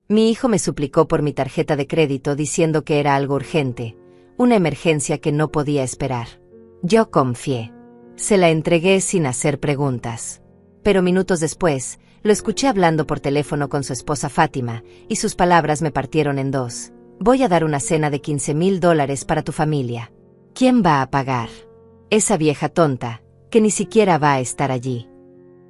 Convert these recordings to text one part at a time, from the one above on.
Mi hijo me suplicó por mi tarjeta de crédito diciendo que era algo urgente, una emergencia que no podía esperar. Yo confié. Se la entregué sin hacer preguntas. Pero minutos después, lo escuché hablando por teléfono con su esposa Fátima, y sus palabras me partieron en dos. Voy a dar una cena de $15,000 para tu familia. ¿Quién va a pagar? Esa vieja tonta, que ni siquiera va a estar allí.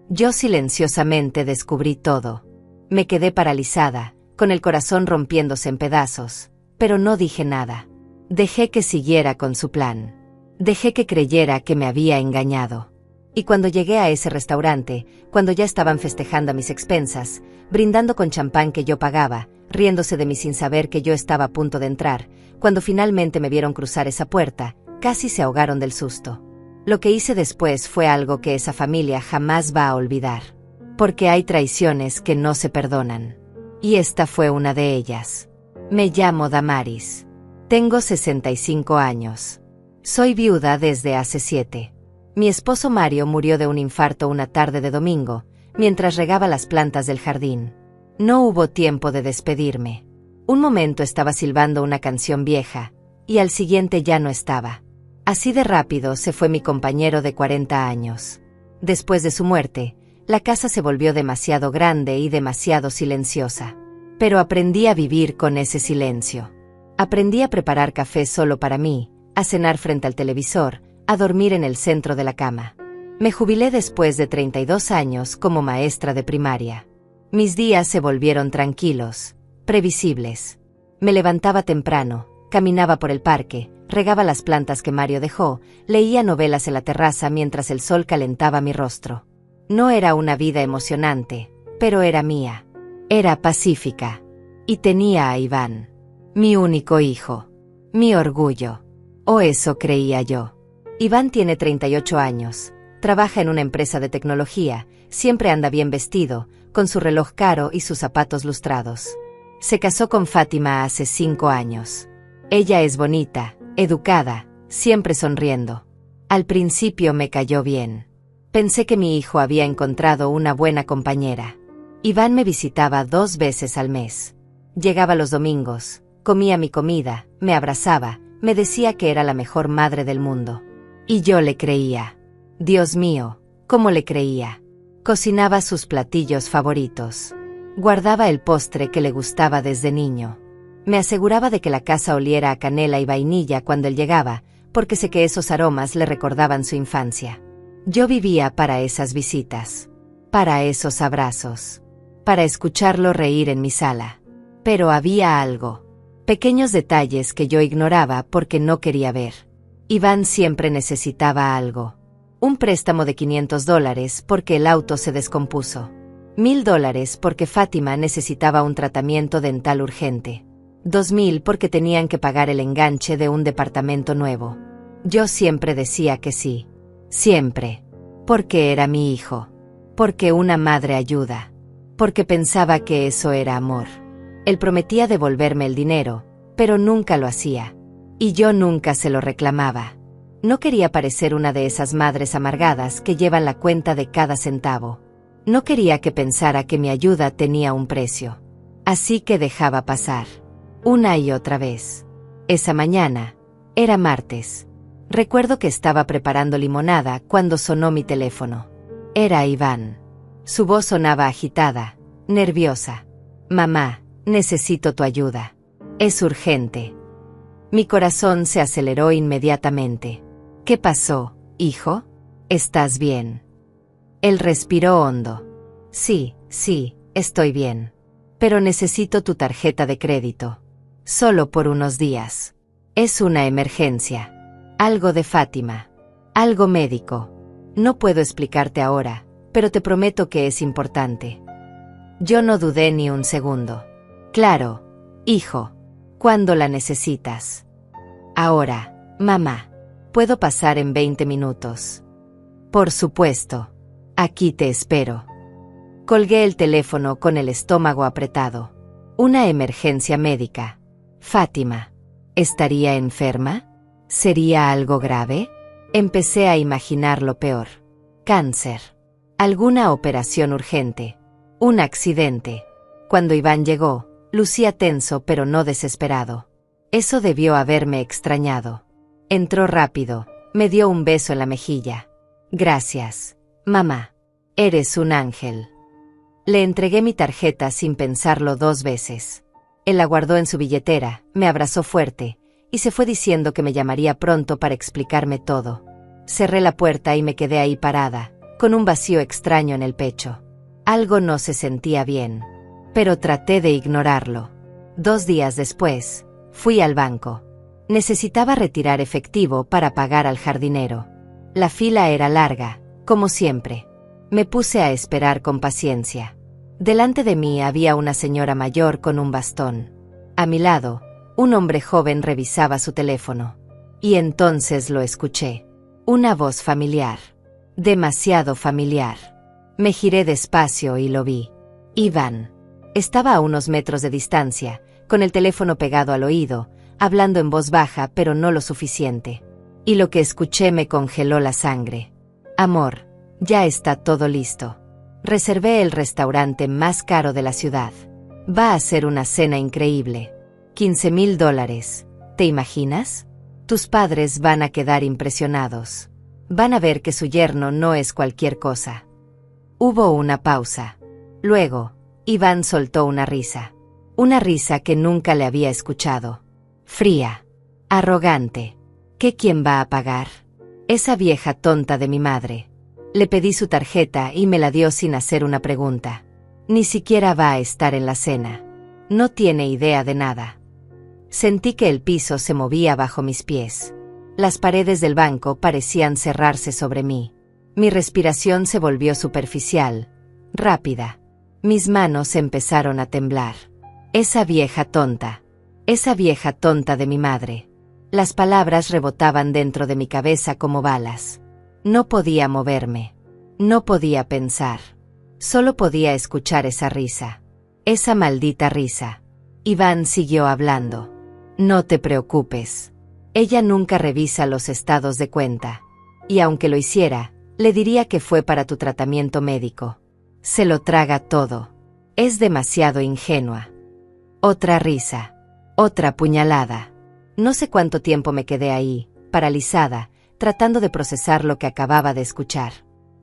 Yo silenciosamente descubrí todo. Me quedé paralizada, con el corazón rompiéndose en pedazos, pero no dije nada. Dejé que siguiera con su plan. Dejé que creyera que me había engañado. Y cuando llegué a ese restaurante, cuando ya estaban festejando a mis expensas, brindando con champán que yo pagaba, riéndose de mí sin saber que yo estaba a punto de entrar, cuando finalmente me vieron cruzar esa puerta, casi se ahogaron del susto. Lo que hice después fue algo que esa familia jamás va a olvidar. Porque hay traiciones que no se perdonan. Y esta fue una de ellas. Me llamo Damaris. Tengo 65 años. Soy viuda desde hace 7. Mi esposo Mario murió de un infarto una tarde de domingo, mientras regaba las plantas del jardín. No hubo tiempo de despedirme. Un momento estaba silbando una canción vieja, y al siguiente ya no estaba. Así de rápido se fue mi compañero de 40 años. Después de su muerte, la casa se volvió demasiado grande y demasiado silenciosa. Pero aprendí a vivir con ese silencio. Aprendí a preparar café solo para mí, a cenar frente al televisor, a dormir en el centro de la cama. Me jubilé después de 32 años como maestra de primaria. Mis días se volvieron tranquilos, previsibles. Me levantaba temprano, caminaba por el parque, regaba las plantas que Mario dejó, leía novelas en la terraza mientras el sol calentaba mi rostro. No era una vida emocionante, pero era mía. Era pacífica. Y tenía a Iván. Mi único hijo. Mi orgullo. O eso creía yo. Iván tiene 38 años. Trabaja en una empresa de tecnología, siempre anda bien vestido, con su reloj caro y sus zapatos lustrados. Se casó con Fátima hace 5 años. Ella es bonita, educada, siempre sonriendo. Al principio me cayó bien. Pensé que mi hijo había encontrado una buena compañera. Iván me visitaba 2 veces al mes. Llegaba los domingos, comía mi comida, me abrazaba, me decía que era la mejor madre del mundo. Y yo le creía. Dios mío, ¿cómo le creía? Cocinaba sus platillos favoritos. Guardaba el postre que le gustaba desde niño. Me aseguraba de que la casa oliera a canela y vainilla cuando él llegaba, porque sé que esos aromas le recordaban su infancia. Yo vivía para esas visitas, para esos abrazos, para escucharlo reír en mi sala. Pero había algo, pequeños detalles que yo ignoraba porque no quería ver. Iván siempre necesitaba algo. Un préstamo de $500 porque el auto se descompuso. $1,000 porque Fátima necesitaba un tratamiento dental urgente. 2,000 porque tenían que pagar el enganche de un departamento nuevo. Yo siempre decía que sí. Siempre. Porque era mi hijo. Porque una madre ayuda. Porque pensaba que eso era amor. Él prometía devolverme el dinero, pero nunca lo hacía. Y yo nunca se lo reclamaba. No quería parecer una de esas madres amargadas que llevan la cuenta de cada centavo. No quería que pensara que mi ayuda tenía un precio. Así que dejaba pasar. Una y otra vez. Esa mañana, era martes. Recuerdo que estaba preparando limonada cuando sonó mi teléfono. Era Iván. Su voz sonaba agitada, nerviosa. Mamá, necesito tu ayuda. Es urgente. Mi corazón se aceleró inmediatamente. ¿Qué pasó, hijo? ¿Estás bien? Él respiró hondo. Sí, estoy bien. Pero necesito tu tarjeta de crédito. Solo por unos días. Es una emergencia. Algo de Fátima. Algo médico. No puedo explicarte ahora, pero te prometo que es importante. Yo no dudé ni un segundo. Claro, hijo. ¿Cuándo la necesitas? Ahora, mamá. ¿Puedo pasar en 20 minutos? Por supuesto. Aquí te espero. Colgué el teléfono con el estómago apretado. Una emergencia médica. Fátima. ¿Estaría enferma? ¿Sería algo grave? Empecé a imaginar lo peor. Cáncer. Alguna operación urgente. Un accidente. Cuando Iván llegó, Lucía tenso pero no desesperado. Eso debió haberme extrañado. Entró rápido, me dio un beso en la mejilla. Gracias, mamá. Eres un ángel. Le entregué mi tarjeta sin pensarlo 2 veces. Él la guardó en su billetera, me abrazó fuerte, y se fue diciendo que me llamaría pronto para explicarme todo. Cerré la puerta y me quedé ahí parada, con un vacío extraño en el pecho. Algo no se sentía bien. Pero traté de ignorarlo. 2 días después, fui al banco. Necesitaba retirar efectivo para pagar al jardinero. La fila era larga, como siempre. Me puse a esperar con paciencia. Delante de mí había una señora mayor con un bastón. A mi lado, un hombre joven revisaba su teléfono. Y entonces lo escuché. Una voz familiar. Demasiado familiar. Me giré despacio y lo vi. Iván. Estaba a unos metros de distancia, con el teléfono pegado al oído, hablando en voz baja pero no lo suficiente. Y lo que escuché me congeló la sangre. Amor, ya está todo listo. Reservé el restaurante más caro de la ciudad. Va a ser una cena increíble. $15,000. ¿Te imaginas? Tus padres van a quedar impresionados. Van a ver que su yerno no es cualquier cosa. Hubo una pausa. Luego, Iván soltó una risa. Una risa que nunca le había escuchado. Fría. Arrogante. ¿Qué quién va a pagar? Esa vieja tonta de mi madre. Le pedí su tarjeta y me la dio sin hacer una pregunta. Ni siquiera va a estar en la cena. No tiene idea de nada. Sentí que el piso se movía bajo mis pies. Las paredes del banco parecían cerrarse sobre mí. Mi respiración se volvió superficial, rápida. Mis manos empezaron a temblar. Esa vieja tonta de mi madre. Las palabras rebotaban dentro de mi cabeza como balas. No podía moverme. No podía pensar. Solo podía escuchar esa risa. Esa maldita risa. Iván siguió hablando. No te preocupes. Ella nunca revisa los estados de cuenta. Y aunque lo hiciera, le diría que fue para tu tratamiento médico. Se lo traga todo. Es demasiado ingenua. Otra risa. Otra puñalada. No sé cuánto tiempo me quedé ahí, paralizada, tratando de procesar lo que acababa de escuchar.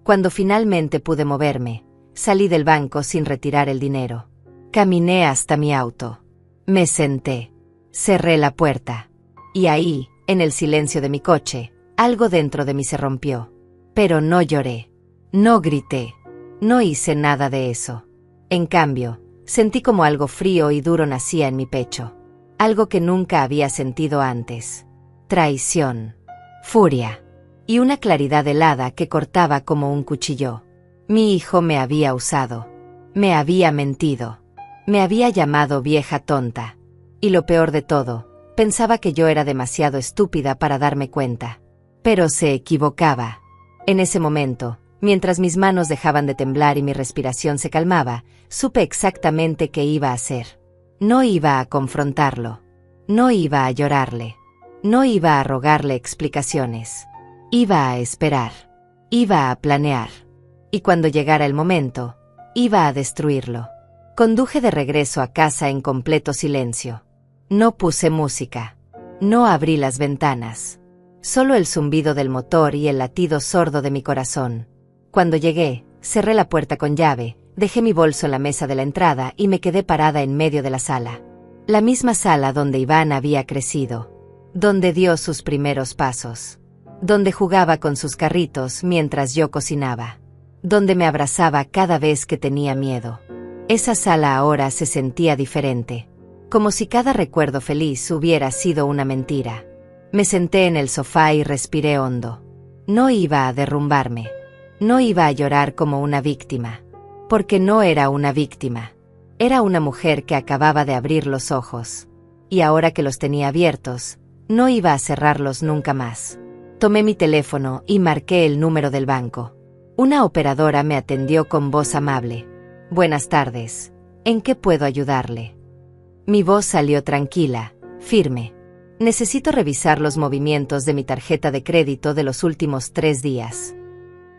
Cuando finalmente pude moverme, salí del banco sin retirar el dinero. Caminé hasta mi auto. Me senté. Cerré la puerta. Y ahí, en el silencio de mi coche, algo dentro de mí se rompió. Pero no lloré. No grité. No hice nada de eso. En cambio, sentí como algo frío y duro nacía en mi pecho. Algo que nunca había sentido antes. Traición. Furia. Y una claridad helada que cortaba como un cuchillo. Mi hijo me había usado. Me había mentido. Me había llamado vieja tonta. Y lo peor de todo, pensaba que yo era demasiado estúpida para darme cuenta. Pero se equivocaba. En ese momento, mientras mis manos dejaban de temblar y mi respiración se calmaba, supe exactamente qué iba a hacer. No iba a confrontarlo. No iba a llorarle. No iba a rogarle explicaciones. Iba a esperar. Iba a planear. Y cuando llegara el momento, iba a destruirlo. Conduje de regreso a casa en completo silencio. No puse música. No abrí las ventanas. Solo el zumbido del motor y el latido sordo de mi corazón. Cuando llegué, cerré la puerta con llave, dejé mi bolso en la mesa de la entrada y me quedé parada en medio de la sala. La misma sala donde Iván había crecido. Donde dio sus primeros pasos. Donde jugaba con sus carritos mientras yo cocinaba. Donde me abrazaba cada vez que tenía miedo. Esa sala ahora se sentía diferente. Como si cada recuerdo feliz hubiera sido una mentira. Me senté en el sofá y respiré hondo. No iba a derrumbarme. No iba a llorar como una víctima. Porque no era una víctima. Era una mujer que acababa de abrir los ojos. Y ahora que los tenía abiertos, no iba a cerrarlos nunca más. Tomé mi teléfono y marqué el número del banco. Una operadora me atendió con voz amable. Buenas tardes. ¿En qué puedo ayudarle? Mi voz salió tranquila, firme. Necesito revisar los movimientos de mi tarjeta de crédito de los últimos 3 días.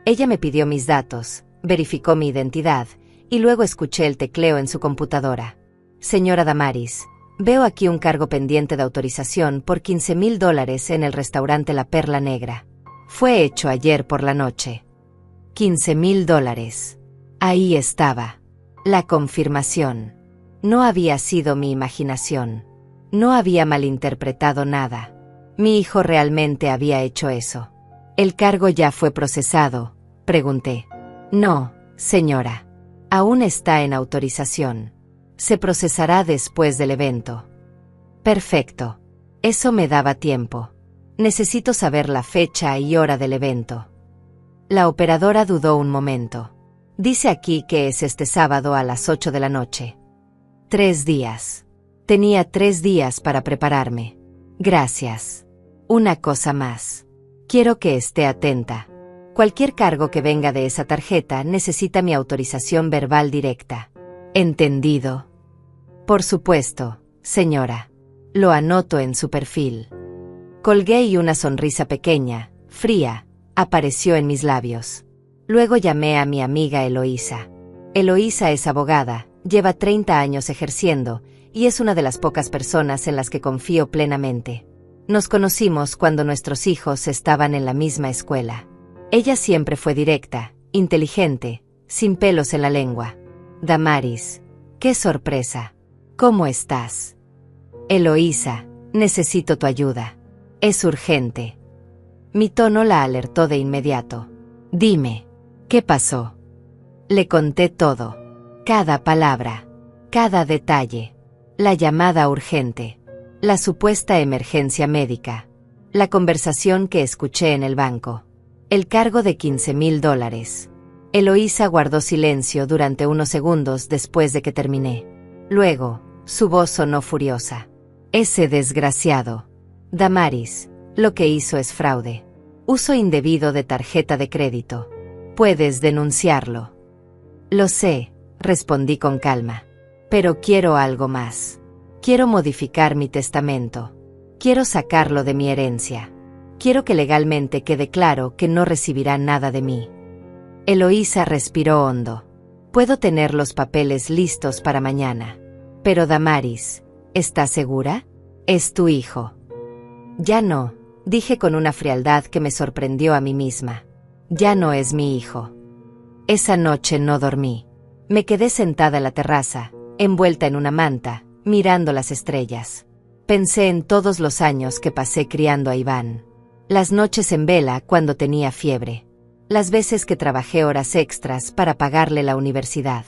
Ella me pidió mis datos, verificó mi identidad, y luego escuché el tecleo en su computadora. Señora Damaris, veo aquí un cargo pendiente de autorización por $15,000 en el restaurante La Perla Negra. Fue hecho ayer por la noche. $15,000. Ahí estaba. La confirmación. No había sido mi imaginación. No había malinterpretado nada. Mi hijo realmente había hecho eso. ¿El cargo ya fue procesado?, pregunté. No, señora. Aún está en autorización. Se procesará después del evento. Perfecto. Eso me daba tiempo. Necesito saber la fecha y hora del evento. La operadora dudó un momento. Dice aquí que es este sábado a las 8 de la noche. 3 días. Tenía 3 días para prepararme. Gracias. Una cosa más. Quiero que esté atenta. Cualquier cargo que venga de esa tarjeta necesita mi autorización verbal directa. ¿Entendido? Por supuesto, señora. Lo anoto en su perfil. Colgué y una sonrisa pequeña, fría, apareció en mis labios. Luego llamé a mi amiga Eloísa. Eloísa es abogada, lleva 30 años ejerciendo, y es una de las pocas personas en las que confío plenamente. Nos conocimos cuando nuestros hijos estaban en la misma escuela. Ella siempre fue directa, inteligente, sin pelos en la lengua. Damaris, qué sorpresa. ¿Cómo estás? Eloísa, necesito tu ayuda. Es urgente. Mi tono la alertó de inmediato. Dime, ¿qué pasó? Le conté todo. Cada palabra. Cada detalle. La llamada urgente. La supuesta emergencia médica. La conversación que escuché en el banco. El cargo de $15,000. Eloísa guardó silencio durante unos segundos después de que terminé. Luego, su voz sonó furiosa. Ese desgraciado. Damaris, lo que hizo es fraude. Uso indebido de tarjeta de crédito. Puedes denunciarlo. Lo sé, respondí con calma. Pero quiero algo más. Quiero modificar mi testamento. Quiero sacarlo de mi herencia. Quiero que legalmente quede claro que no recibirá nada de mí. Eloísa respiró hondo. Puedo tener los papeles listos para mañana. Pero Damaris, ¿estás segura? Es tu hijo. Ya no, dije con una frialdad que me sorprendió a mí misma. Ya no es mi hijo. Esa noche no dormí. Me quedé sentada en la terraza, envuelta en una manta, mirando las estrellas. Pensé en todos los años que pasé criando a Iván. Las noches en vela cuando tenía fiebre. Las veces que trabajé horas extras para pagarle la universidad.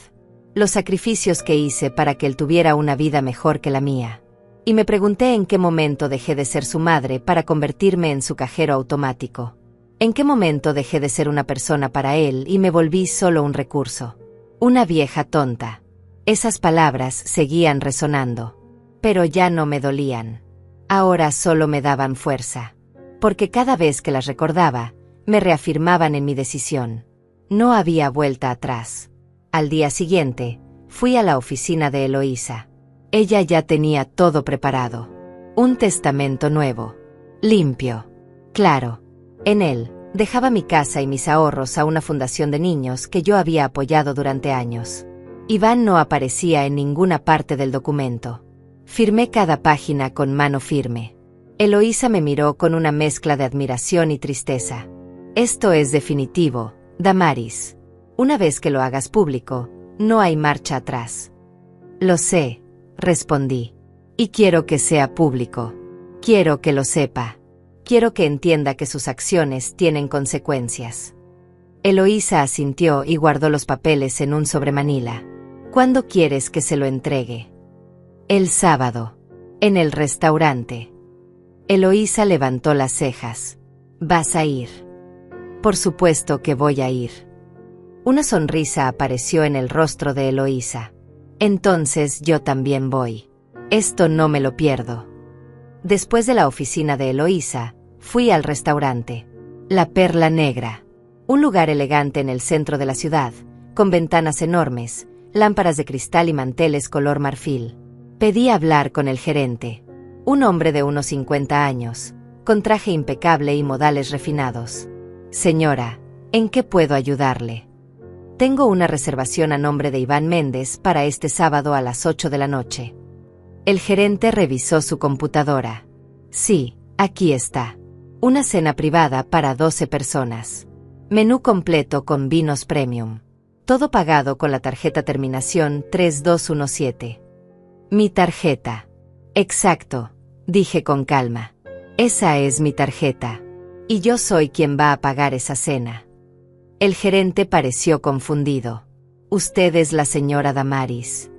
Los sacrificios que hice para que él tuviera una vida mejor que la mía. Y me pregunté en qué momento dejé de ser su madre para convertirme en su cajero automático. ¿En qué momento dejé de ser una persona para él y me volví solo un recurso? Una vieja tonta. Esas palabras seguían resonando. Pero ya no me dolían. Ahora solo me daban fuerza. Porque cada vez que las recordaba, me reafirmaban en mi decisión. No había vuelta atrás. Al día siguiente, fui a la oficina de Eloísa. Ella ya tenía todo preparado. Un testamento nuevo. Limpio. Claro. En él, dejaba mi casa y mis ahorros a una fundación de niños que yo había apoyado durante años. Iván no aparecía en ninguna parte del documento. Firmé cada página con mano firme. Eloísa me miró con una mezcla de admiración y tristeza. Esto es definitivo, Damaris. Una vez que lo hagas público, no hay marcha atrás. Lo sé, respondí. Y quiero que sea público. Quiero que lo sepa. Quiero que entienda que sus acciones tienen consecuencias. Eloísa asintió y guardó los papeles en un sobremanila. ¿Cuándo quieres que se lo entregue? El sábado. En el restaurante. Eloísa levantó las cejas. ¿Vas a ir? Por supuesto que voy a ir. Una sonrisa apareció en el rostro de Eloísa. Entonces yo también voy. Esto no me lo pierdo. Después de la oficina de Eloísa, fui al restaurante. La Perla Negra. Un lugar elegante en el centro de la ciudad, con ventanas enormes, lámparas de cristal y manteles color marfil. Pedí hablar con el gerente. Un hombre de unos 50 años, con traje impecable y modales refinados. Señora, ¿en qué puedo ayudarle? Tengo una reservación a nombre de Iván Méndez para este sábado a las 8 de la noche. El gerente revisó su computadora. Sí, aquí está. Una cena privada para 12 personas. Menú completo con vinos premium. Todo pagado con la tarjeta terminación 3217. Mi tarjeta. Exacto, dije con calma. Esa es mi tarjeta. Y yo soy quien va a pagar esa cena. El gerente pareció confundido. Usted es la señora Damaris.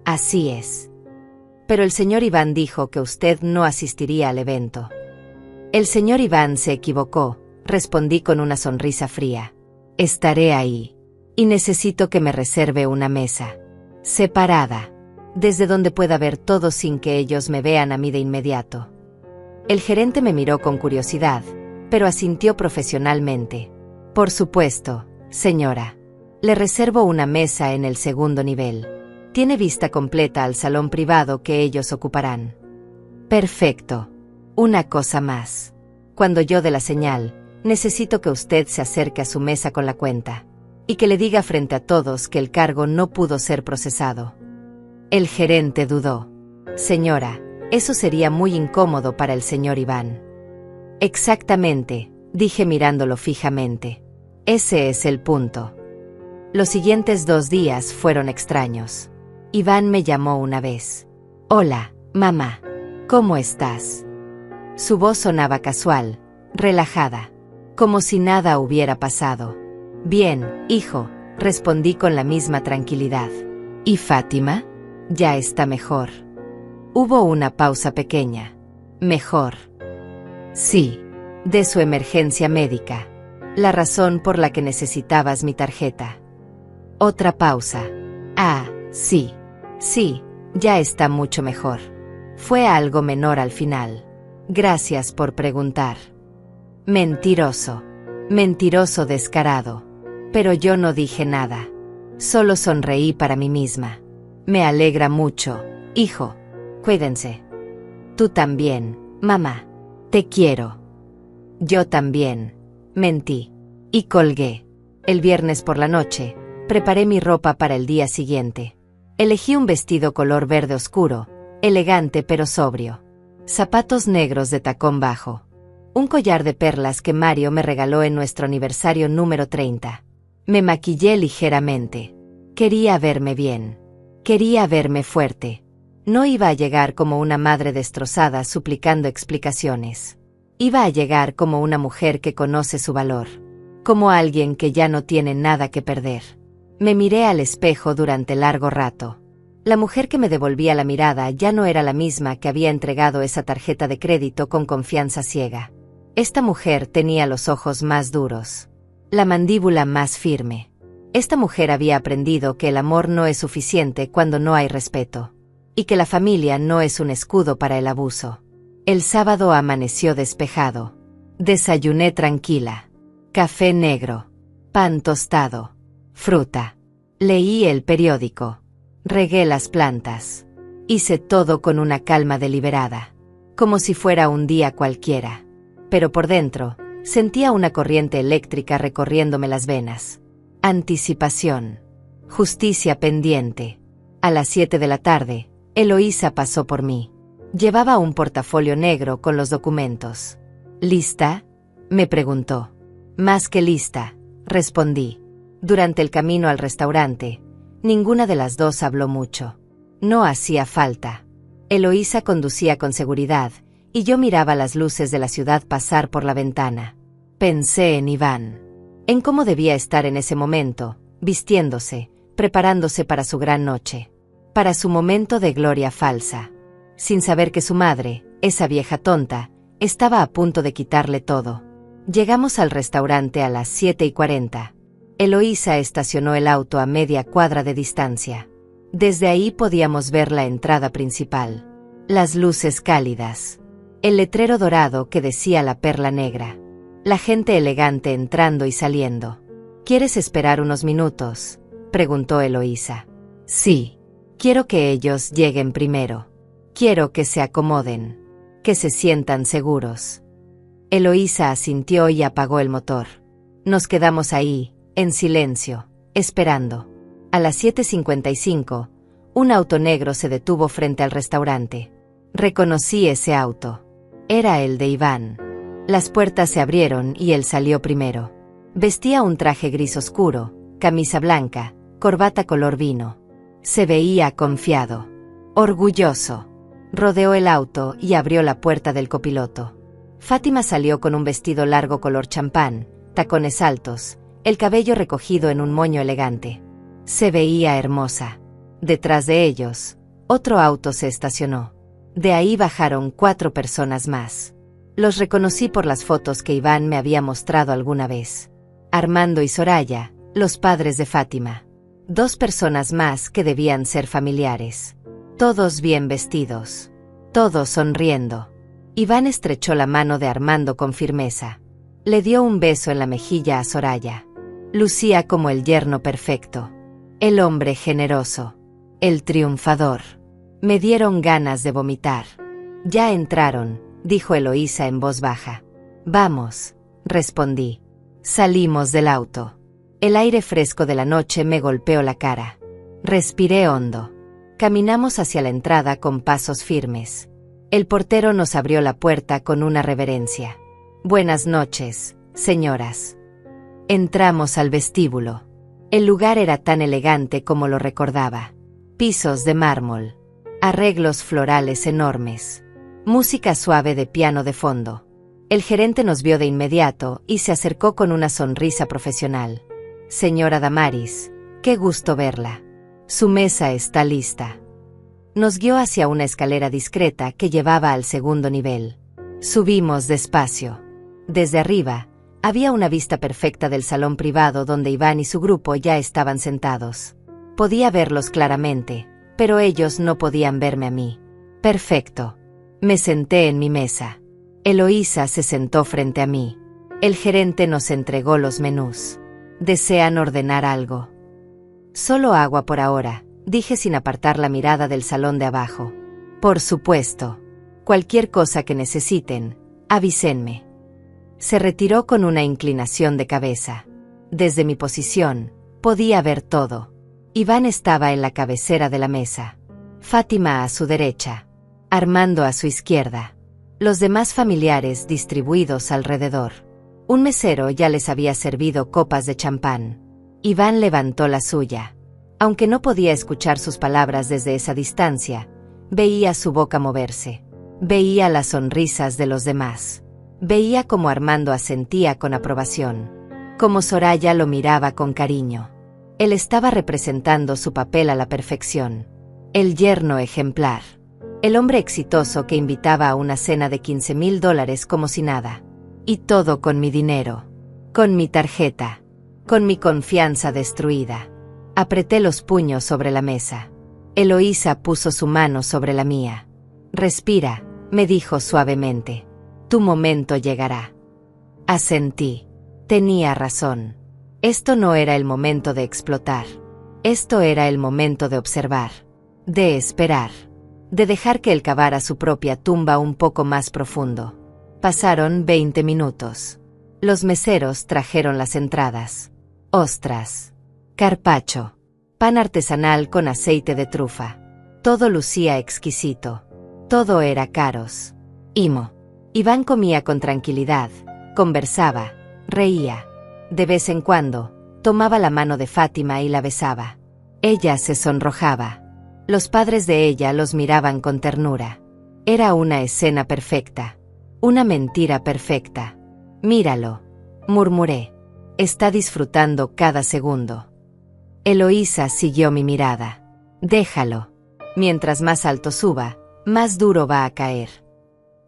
Así es. Pero el señor Iván dijo que usted no asistiría al evento. El señor Iván se equivocó, respondí con una sonrisa fría. Estaré ahí. Y necesito que me reserve una mesa. Separada. Desde donde pueda ver todo sin que ellos me vean a mí de inmediato. El gerente me miró con curiosidad, pero asintió profesionalmente. Por supuesto, señora. Le reservo una mesa en el segundo nivel. Tiene vista completa al salón privado que ellos ocuparán. Perfecto. Una cosa más. Cuando yo dé la señal, necesito que usted se acerque a su mesa con la cuenta. Y que le diga frente a todos que el cargo no pudo ser procesado. El gerente dudó. Señora, eso sería muy incómodo para el señor Iván. Exactamente, dije mirándolo fijamente. Ese es el punto. Los siguientes 2 días fueron extraños. Iván me llamó una vez. Hola, mamá. ¿Cómo estás? Su voz sonaba casual, relajada, como si nada hubiera pasado. Bien, hijo, respondí con la misma tranquilidad. ¿Y Fátima? Ya está mejor. Hubo una pausa pequeña. Mejor. Sí, de su emergencia médica. La razón por la que necesitabas mi tarjeta. Otra pausa. Ah, sí. Sí, ya está mucho mejor. Fue algo menor al final. Gracias por preguntar. Mentiroso. Mentiroso descarado. Pero yo no dije nada. Solo sonreí para mí misma. Me alegra mucho, hijo. Cuídense. Tú también, mamá. Te quiero. Yo también. Mentí. Y colgué. El viernes por la noche, preparé mi ropa para el día siguiente. Elegí un vestido color verde oscuro, elegante pero sobrio. Zapatos negros de tacón bajo. Un collar de perlas que Mario me regaló en nuestro aniversario número 30. Me maquillé ligeramente. Quería verme bien. Quería verme fuerte. No iba a llegar como una madre destrozada suplicando explicaciones. Iba a llegar como una mujer que conoce su valor. Como alguien que ya no tiene nada que perder. Me miré al espejo durante largo rato. La mujer que me devolvía la mirada ya no era la misma que había entregado esa tarjeta de crédito con confianza ciega. Esta mujer tenía los ojos más duros. La mandíbula más firme. Esta mujer había aprendido que el amor no es suficiente cuando no hay respeto. Y que la familia no es un escudo para el abuso. El sábado amaneció despejado. Desayuné tranquila. Café negro. Pan tostado. Fruta. Leí el periódico. Regué las plantas. Hice todo con una calma deliberada. Como si fuera un día cualquiera. Pero por dentro, sentía una corriente eléctrica recorriéndome las venas. Anticipación. Justicia pendiente. A las 7 de la tarde, Eloísa pasó por mí. Llevaba un portafolio negro con los documentos. ¿Lista?, me preguntó. Más que lista, respondí. Durante el camino al restaurante, ninguna de las dos habló mucho. No hacía falta. Eloísa conducía con seguridad, y yo miraba las luces de la ciudad pasar por la ventana. Pensé en Iván. En cómo debía estar en ese momento, vistiéndose, preparándose para su gran noche. Para su momento de gloria falsa. Sin saber que su madre, esa vieja tonta, estaba a punto de quitarle todo. Llegamos al restaurante a las 7:40. Eloísa estacionó el auto a media cuadra de distancia. Desde ahí podíamos ver la entrada principal. Las luces cálidas. El letrero dorado que decía La Perla Negra. La gente elegante entrando y saliendo. ¿Quieres esperar unos minutos?, preguntó Eloísa. Sí. Quiero que ellos lleguen primero. Quiero que se acomoden. Que se sientan seguros. Eloísa asintió y apagó el motor. Nos quedamos ahí, en silencio, esperando. A las 7:55, un auto negro se detuvo frente al restaurante. Reconocí ese auto. Era el de Iván. Las puertas se abrieron y él salió primero. Vestía un traje gris oscuro, camisa blanca, corbata color vino. Se veía confiado, orgulloso. Rodeó el auto y abrió la puerta del copiloto. Fátima salió con un vestido largo color champán, tacones altos, el cabello recogido en un moño elegante. Se veía hermosa. Detrás de ellos, otro auto se estacionó. De ahí bajaron 4 personas más. Los reconocí por las fotos que Iván me había mostrado alguna vez. Armando y Soraya, los padres de Fátima. 2 personas más que debían ser familiares. Todos bien vestidos. Todos sonriendo. Iván estrechó la mano de Armando con firmeza. Le dio un beso en la mejilla a Soraya. Lucía como el yerno perfecto. El hombre generoso. El triunfador. Me dieron ganas de vomitar. Ya entraron, dijo Eloísa en voz baja. Vamos, respondí. Salimos del auto. El aire fresco de la noche me golpeó la cara. Respiré hondo. Caminamos hacia la entrada con pasos firmes. El portero nos abrió la puerta con una reverencia. Buenas noches, señoras. Entramos al vestíbulo. El lugar era tan elegante como lo recordaba. Pisos de mármol. Arreglos florales enormes. Música suave de piano de fondo. El gerente nos vio de inmediato y se acercó con una sonrisa profesional. Señora Damaris, qué gusto verla. Su mesa está lista. Nos guió hacia una escalera discreta que llevaba al segundo nivel. Subimos despacio. Desde arriba, había una vista perfecta del salón privado donde Iván y su grupo ya estaban sentados. Podía verlos claramente, pero ellos no podían verme a mí. Perfecto. Me senté en mi mesa. Eloísa se sentó frente a mí. El gerente nos entregó los menús. ¿Desean ordenar algo? Solo agua por ahora, dije sin apartar la mirada del salón de abajo. Por supuesto. Cualquier cosa que necesiten, avísenme. Se retiró con una inclinación de cabeza. Desde mi posición, podía ver todo. Iván estaba en la cabecera de la mesa. Fátima a su derecha. Armando a su izquierda. Los demás familiares distribuidos alrededor. Un mesero ya les había servido copas de champán. Iván levantó la suya. Aunque no podía escuchar sus palabras desde esa distancia, veía su boca moverse. Veía las sonrisas de los demás. Veía cómo Armando asentía con aprobación. Cómo Soraya lo miraba con cariño. Él estaba representando su papel a la perfección. El yerno ejemplar. El hombre exitoso que invitaba a una cena de $15,000 como si nada. Y todo con mi dinero. Con mi tarjeta. Con mi confianza destruida. Apreté los puños sobre la mesa. Eloísa puso su mano sobre la mía. Respira, me dijo suavemente. Tu momento llegará. Asentí. Tenía razón. Esto no era el momento de explotar. Esto era el momento de observar. De esperar. De dejar que él cavara su propia tumba un poco más profundo. Pasaron 20 minutos. Los meseros trajeron las entradas. Ostras. Carpaccio. Pan artesanal con aceite de trufa. Todo lucía exquisito. Todo era caros. Imo. Iván comía con tranquilidad, conversaba, reía. De vez en cuando, tomaba la mano de Fátima y la besaba. Ella se sonrojaba. Los padres de ella los miraban con ternura. Era una escena perfecta. Una mentira perfecta. Míralo, murmuré. Está disfrutando cada segundo. Eloísa siguió mi mirada. Déjalo. Mientras más alto suba, más duro va a caer.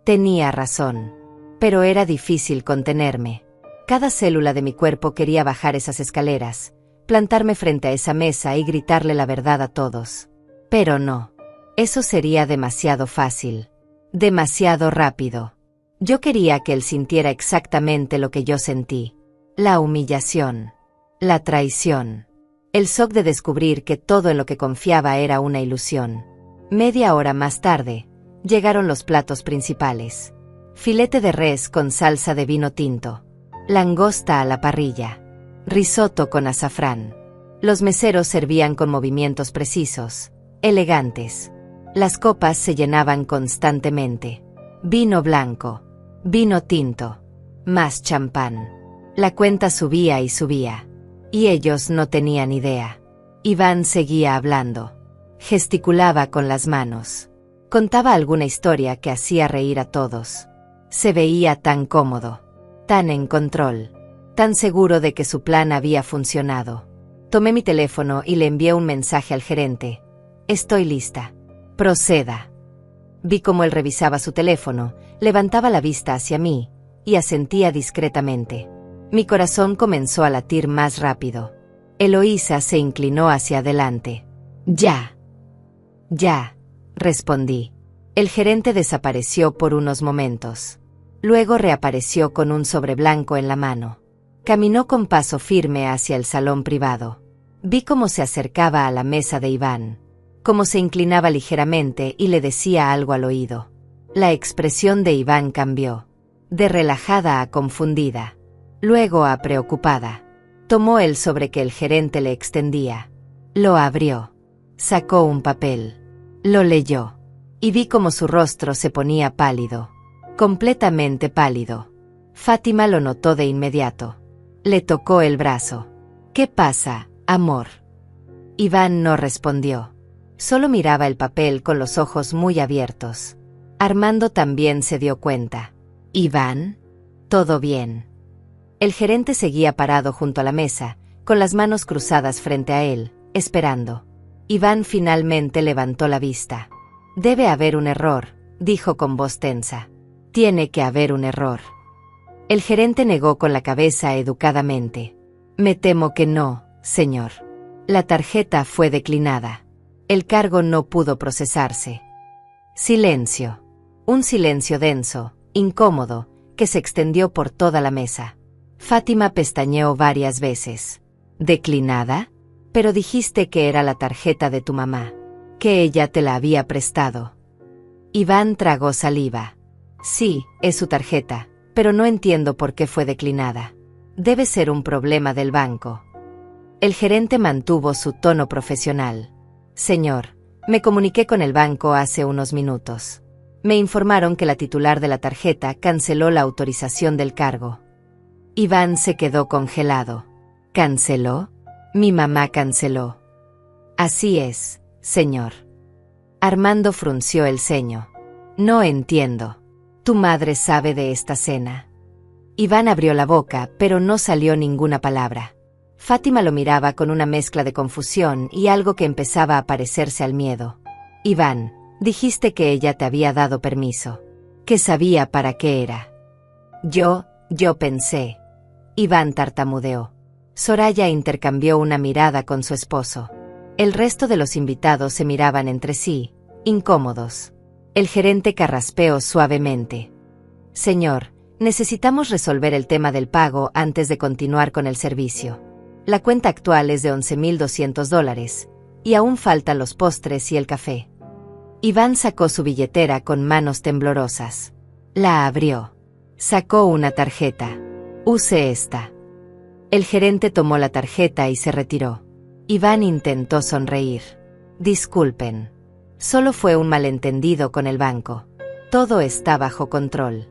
Tenía razón. Pero era difícil contenerme. Cada célula de mi cuerpo quería bajar esas escaleras, plantarme frente a esa mesa y gritarle la verdad a todos. Pero no. Eso sería demasiado fácil. Demasiado rápido. Yo quería que él sintiera exactamente lo que yo sentí. La humillación. La traición. El shock de descubrir que todo en lo que confiaba era una ilusión. Media hora más tarde, llegaron los platos principales. Filete de res con salsa de vino tinto. Langosta a la parrilla. Risotto con azafrán. Los meseros servían con movimientos precisos, elegantes. Las copas se llenaban constantemente. Vino blanco, vino tinto, más champán. La cuenta subía y subía. Y ellos no tenían idea. Iván seguía hablando. Gesticulaba con las manos. Contaba alguna historia que hacía reír a todos. Se veía tan cómodo, tan en control, tan seguro de que su plan había funcionado. Tomé mi teléfono y le envié un mensaje al gerente. Estoy lista. Proceda. Vi cómo él revisaba su teléfono, levantaba la vista hacia mí, y asentía discretamente. Mi corazón comenzó a latir más rápido. Eloísa se inclinó hacia adelante. Ya. Ya, respondí. El gerente desapareció por unos momentos. Luego reapareció con un sobre blanco en la mano. Caminó con paso firme hacia el salón privado. Vi cómo se acercaba a la mesa de Iván, cómo se inclinaba ligeramente y le decía algo al oído. La expresión de Iván cambió, de relajada a confundida, luego a preocupada. Tomó el sobre que el gerente le extendía. Lo abrió. Sacó un papel. Lo leyó. Y vi cómo su rostro se ponía pálido. Completamente pálido. Fátima lo notó de inmediato. Le tocó el brazo. ¿Qué pasa, amor? Iván no respondió. Solo miraba el papel con los ojos muy abiertos. Armando también se dio cuenta. ¿Iván? ¿Todo bien? El gerente seguía parado junto a la mesa, con las manos cruzadas frente a él, esperando. Iván finalmente levantó la vista. Debe haber un error, dijo con voz tensa. Tiene que haber un error. El gerente negó con la cabeza educadamente. Me temo que no, señor. La tarjeta fue declinada. El cargo no pudo procesarse. Silencio. Un silencio denso, incómodo, que se extendió por toda la mesa. Fátima pestañeó varias veces. ¿Declinada? Pero dijiste que era la tarjeta de tu mamá, que ella te la había prestado. Iván tragó saliva. Sí, es su tarjeta, pero no entiendo por qué fue declinada. Debe ser un problema del banco. El gerente mantuvo su tono profesional. Señor, me comuniqué con el banco hace unos minutos. Me informaron que la titular de la tarjeta canceló la autorización del cargo. Iván se quedó congelado. ¿Canceló? Mi mamá canceló. Así es, señor. Armando frunció el ceño. No entiendo. Tu madre sabe de esta cena. Iván abrió la boca, pero no salió ninguna palabra. Fátima lo miraba con una mezcla de confusión y algo que empezaba a parecerse al miedo. Iván, dijiste que ella te había dado permiso. Que sabía para qué era. Yo pensé. Iván tartamudeó. Soraya intercambió una mirada con su esposo. El resto de los invitados se miraban entre sí, incómodos. El gerente carraspeó suavemente. Señor, necesitamos resolver el tema del pago antes de continuar con el servicio. La cuenta actual es de $11,200, y aún faltan los postres y el café. Iván sacó su billetera con manos temblorosas. La abrió. Sacó una tarjeta. Use esta. El gerente tomó la tarjeta y se retiró. Iván intentó sonreír. Disculpen. Solo fue un malentendido con el banco. Todo está bajo control.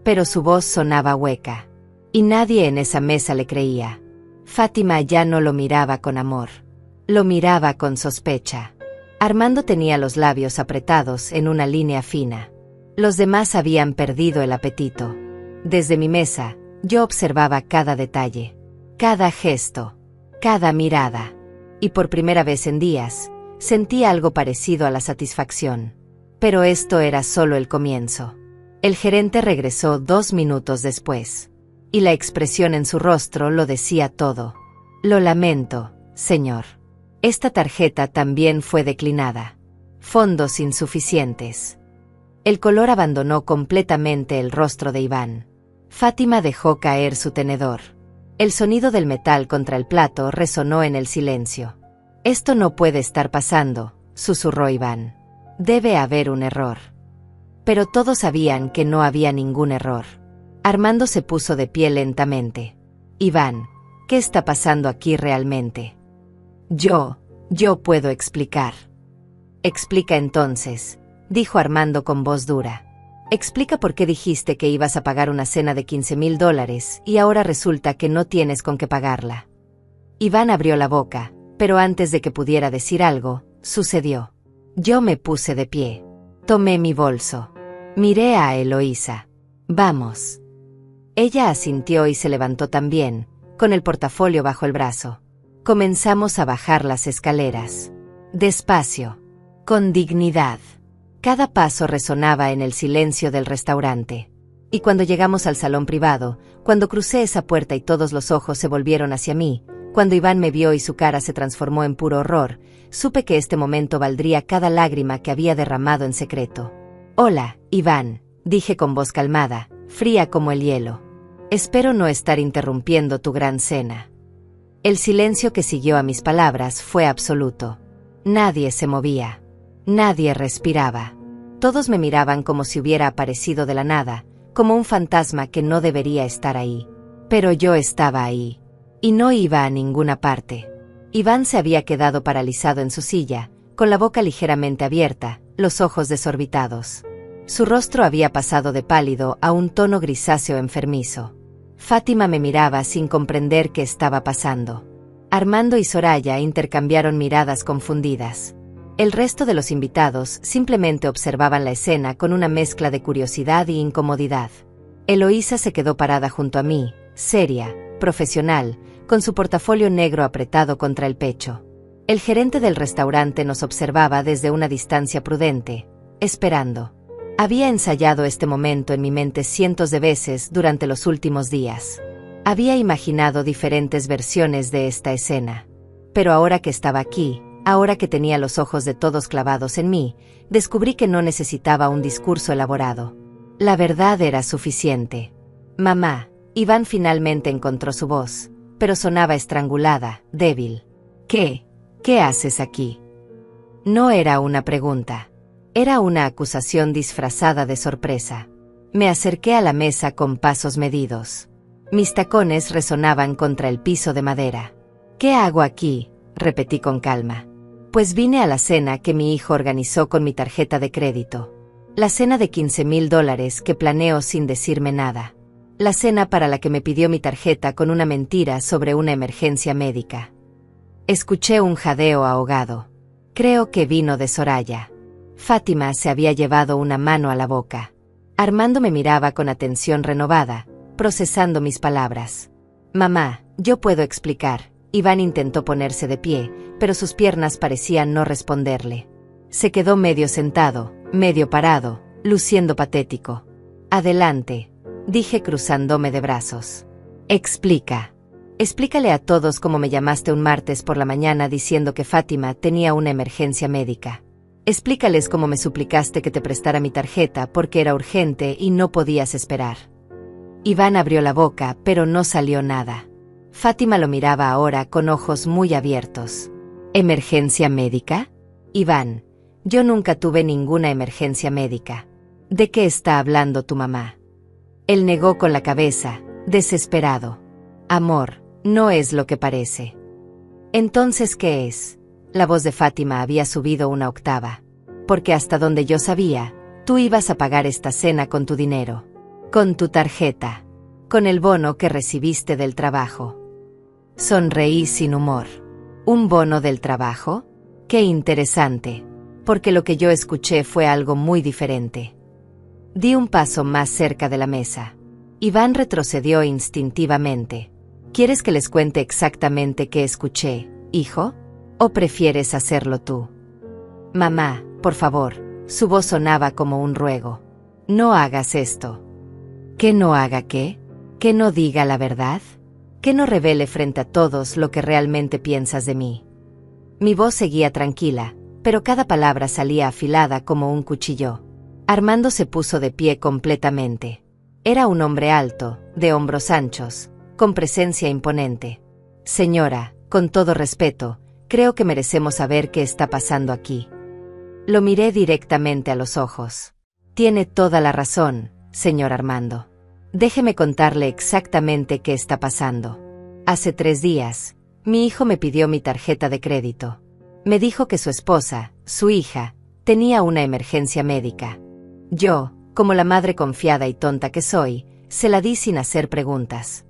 Pero su voz sonaba hueca. Y nadie en esa mesa le creía. Fátima ya no lo miraba con amor. Lo miraba con sospecha. Armando tenía los labios apretados en una línea fina. Los demás habían perdido el apetito. Desde mi mesa, yo observaba cada detalle. Cada gesto. Cada mirada. Y por primera vez en días, sentí algo parecido a la satisfacción. Pero esto era solo el comienzo. El gerente regresó 2 minutos después. Y la expresión en su rostro lo decía todo. Lo lamento, señor. Esta tarjeta también fue declinada. Fondos insuficientes. El color abandonó completamente el rostro de Iván. Fátima dejó caer su tenedor. El sonido del metal contra el plato resonó en el silencio. Esto no puede estar pasando, susurró Iván. Debe haber un error. Pero todos sabían que no había ningún error. Armando se puso de pie lentamente. Iván, ¿qué está pasando aquí realmente? Yo puedo explicar. Explica entonces, dijo Armando con voz dura. Explica por qué dijiste que ibas a pagar una cena de $15,000 y ahora resulta que no tienes con qué pagarla. Iván abrió la boca, pero antes de que pudiera decir algo, sucedió. Yo me puse de pie. Tomé mi bolso. Miré a Eloísa. Vamos. Ella asintió y se levantó también, con el portafolio bajo el brazo. Comenzamos a bajar las escaleras. Despacio. Con dignidad. Cada paso resonaba en el silencio del restaurante. Y cuando llegamos al salón privado, cuando crucé esa puerta y todos los ojos se volvieron hacia mí, cuando Iván me vio y su cara se transformó en puro horror, supe que este momento valdría cada lágrima que había derramado en secreto. Hola, Iván, dije con voz calmada, fría como el hielo. Espero no estar interrumpiendo tu gran cena. El silencio que siguió a mis palabras fue absoluto. Nadie se movía. Nadie respiraba. Todos me miraban como si hubiera aparecido de la nada, como un fantasma que no debería estar ahí. Pero yo estaba ahí. Y no iba a ninguna parte. Iván se había quedado paralizado en su silla, con la boca ligeramente abierta, los ojos desorbitados. Su rostro había pasado de pálido a un tono grisáceo enfermizo. Fátima me miraba sin comprender qué estaba pasando. Armando y Soraya intercambiaron miradas confundidas. El resto de los invitados simplemente observaban la escena con una mezcla de curiosidad y incomodidad. Eloísa se quedó parada junto a mí, seria, profesional, con su portafolio negro apretado contra el pecho. El gerente del restaurante nos observaba desde una distancia prudente, esperando. Había ensayado este momento en mi mente cientos de veces durante los últimos días. Había imaginado diferentes versiones de esta escena. Pero ahora que estaba aquí, ahora que tenía los ojos de todos clavados en mí, descubrí que no necesitaba un discurso elaborado. La verdad era suficiente. Mamá, Iván finalmente encontró su voz, pero sonaba estrangulada, débil. ¿Qué haces aquí? No era una pregunta. Era una acusación disfrazada de sorpresa. Me acerqué a la mesa con pasos medidos. Mis tacones resonaban contra el piso de madera. ¿Qué hago aquí?, repetí con calma. Pues vine a la cena que mi hijo organizó con mi tarjeta de crédito. La cena de $15,000 que planeó sin decirme nada. La cena para la que me pidió mi tarjeta con una mentira sobre una emergencia médica. Escuché un jadeo ahogado. Creo que vino de Soraya. Fátima se había llevado una mano a la boca. Armando me miraba con atención renovada, procesando mis palabras. Mamá, yo puedo explicar. Iván intentó ponerse de pie, pero sus piernas parecían no responderle. Se quedó medio sentado, medio parado, luciendo patético. Adelante, dije cruzándome de brazos. Explica. Explícale a todos cómo me llamaste un martes por la mañana diciendo que Fátima tenía una emergencia médica. Explícales cómo me suplicaste que te prestara mi tarjeta porque era urgente y no podías esperar. Iván abrió la boca, pero no salió nada. Fátima lo miraba ahora con ojos muy abiertos. ¿Emergencia médica? Iván, yo nunca tuve ninguna emergencia médica. ¿De qué está hablando tu mamá? Él negó con la cabeza, desesperado. Amor, no es lo que parece. Entonces, ¿qué es? La voz de Fátima había subido una octava. Porque hasta donde yo sabía, tú ibas a pagar esta cena con tu dinero. Con tu tarjeta. Con el bono que recibiste del trabajo. Sonreí sin humor. ¿Un bono del trabajo? Qué interesante. Porque lo que yo escuché fue algo muy diferente. Di un paso más cerca de la mesa. Iván retrocedió instintivamente. ¿Quieres que les cuente exactamente qué escuché, hijo? ¿O prefieres hacerlo tú? Mamá, por favor, su voz sonaba como un ruego. No hagas esto. ¿Que no haga qué? ¿Que no diga la verdad? ¿Que no revele frente a todos lo que realmente piensas de mí? Mi voz seguía tranquila, pero cada palabra salía afilada como un cuchillo. Armando se puso de pie completamente. Era un hombre alto, de hombros anchos, con presencia imponente. Señora, con todo respeto, creo que merecemos saber qué está pasando aquí. Lo miré directamente a los ojos. Tiene toda la razón, señor Armando. Déjeme contarle exactamente qué está pasando. Hace 3 días, Mi hijo me pidió mi tarjeta de crédito. Me dijo que su esposa, su hija, tenía una emergencia médica. Yo, como la madre confiada y tonta que soy, se la di sin hacer preguntas.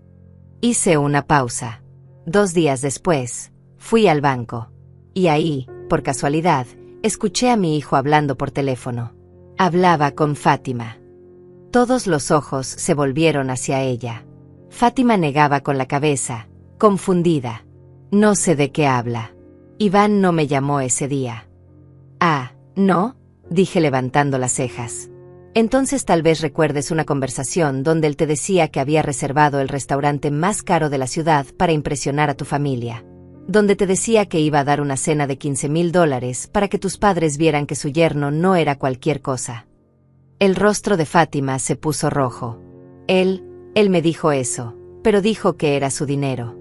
Hice una pausa. 2 días después, fui al banco. Y ahí, por casualidad, escuché a mi hijo hablando por teléfono. Hablaba con Fátima. Todos los ojos se volvieron hacia ella. Fátima negaba con la cabeza, confundida. No sé de qué habla. Iván no me llamó ese día. Ah, ¿no? Dije levantando las cejas. Entonces tal vez recuerdes una conversación donde él te decía que había reservado el restaurante más caro de la ciudad para impresionar a tu familia. Donde te decía que iba a dar una cena de $15,000 para que tus padres vieran que su yerno no era cualquier cosa. El rostro de Fátima se puso rojo. Él me dijo eso, pero dijo que era su dinero.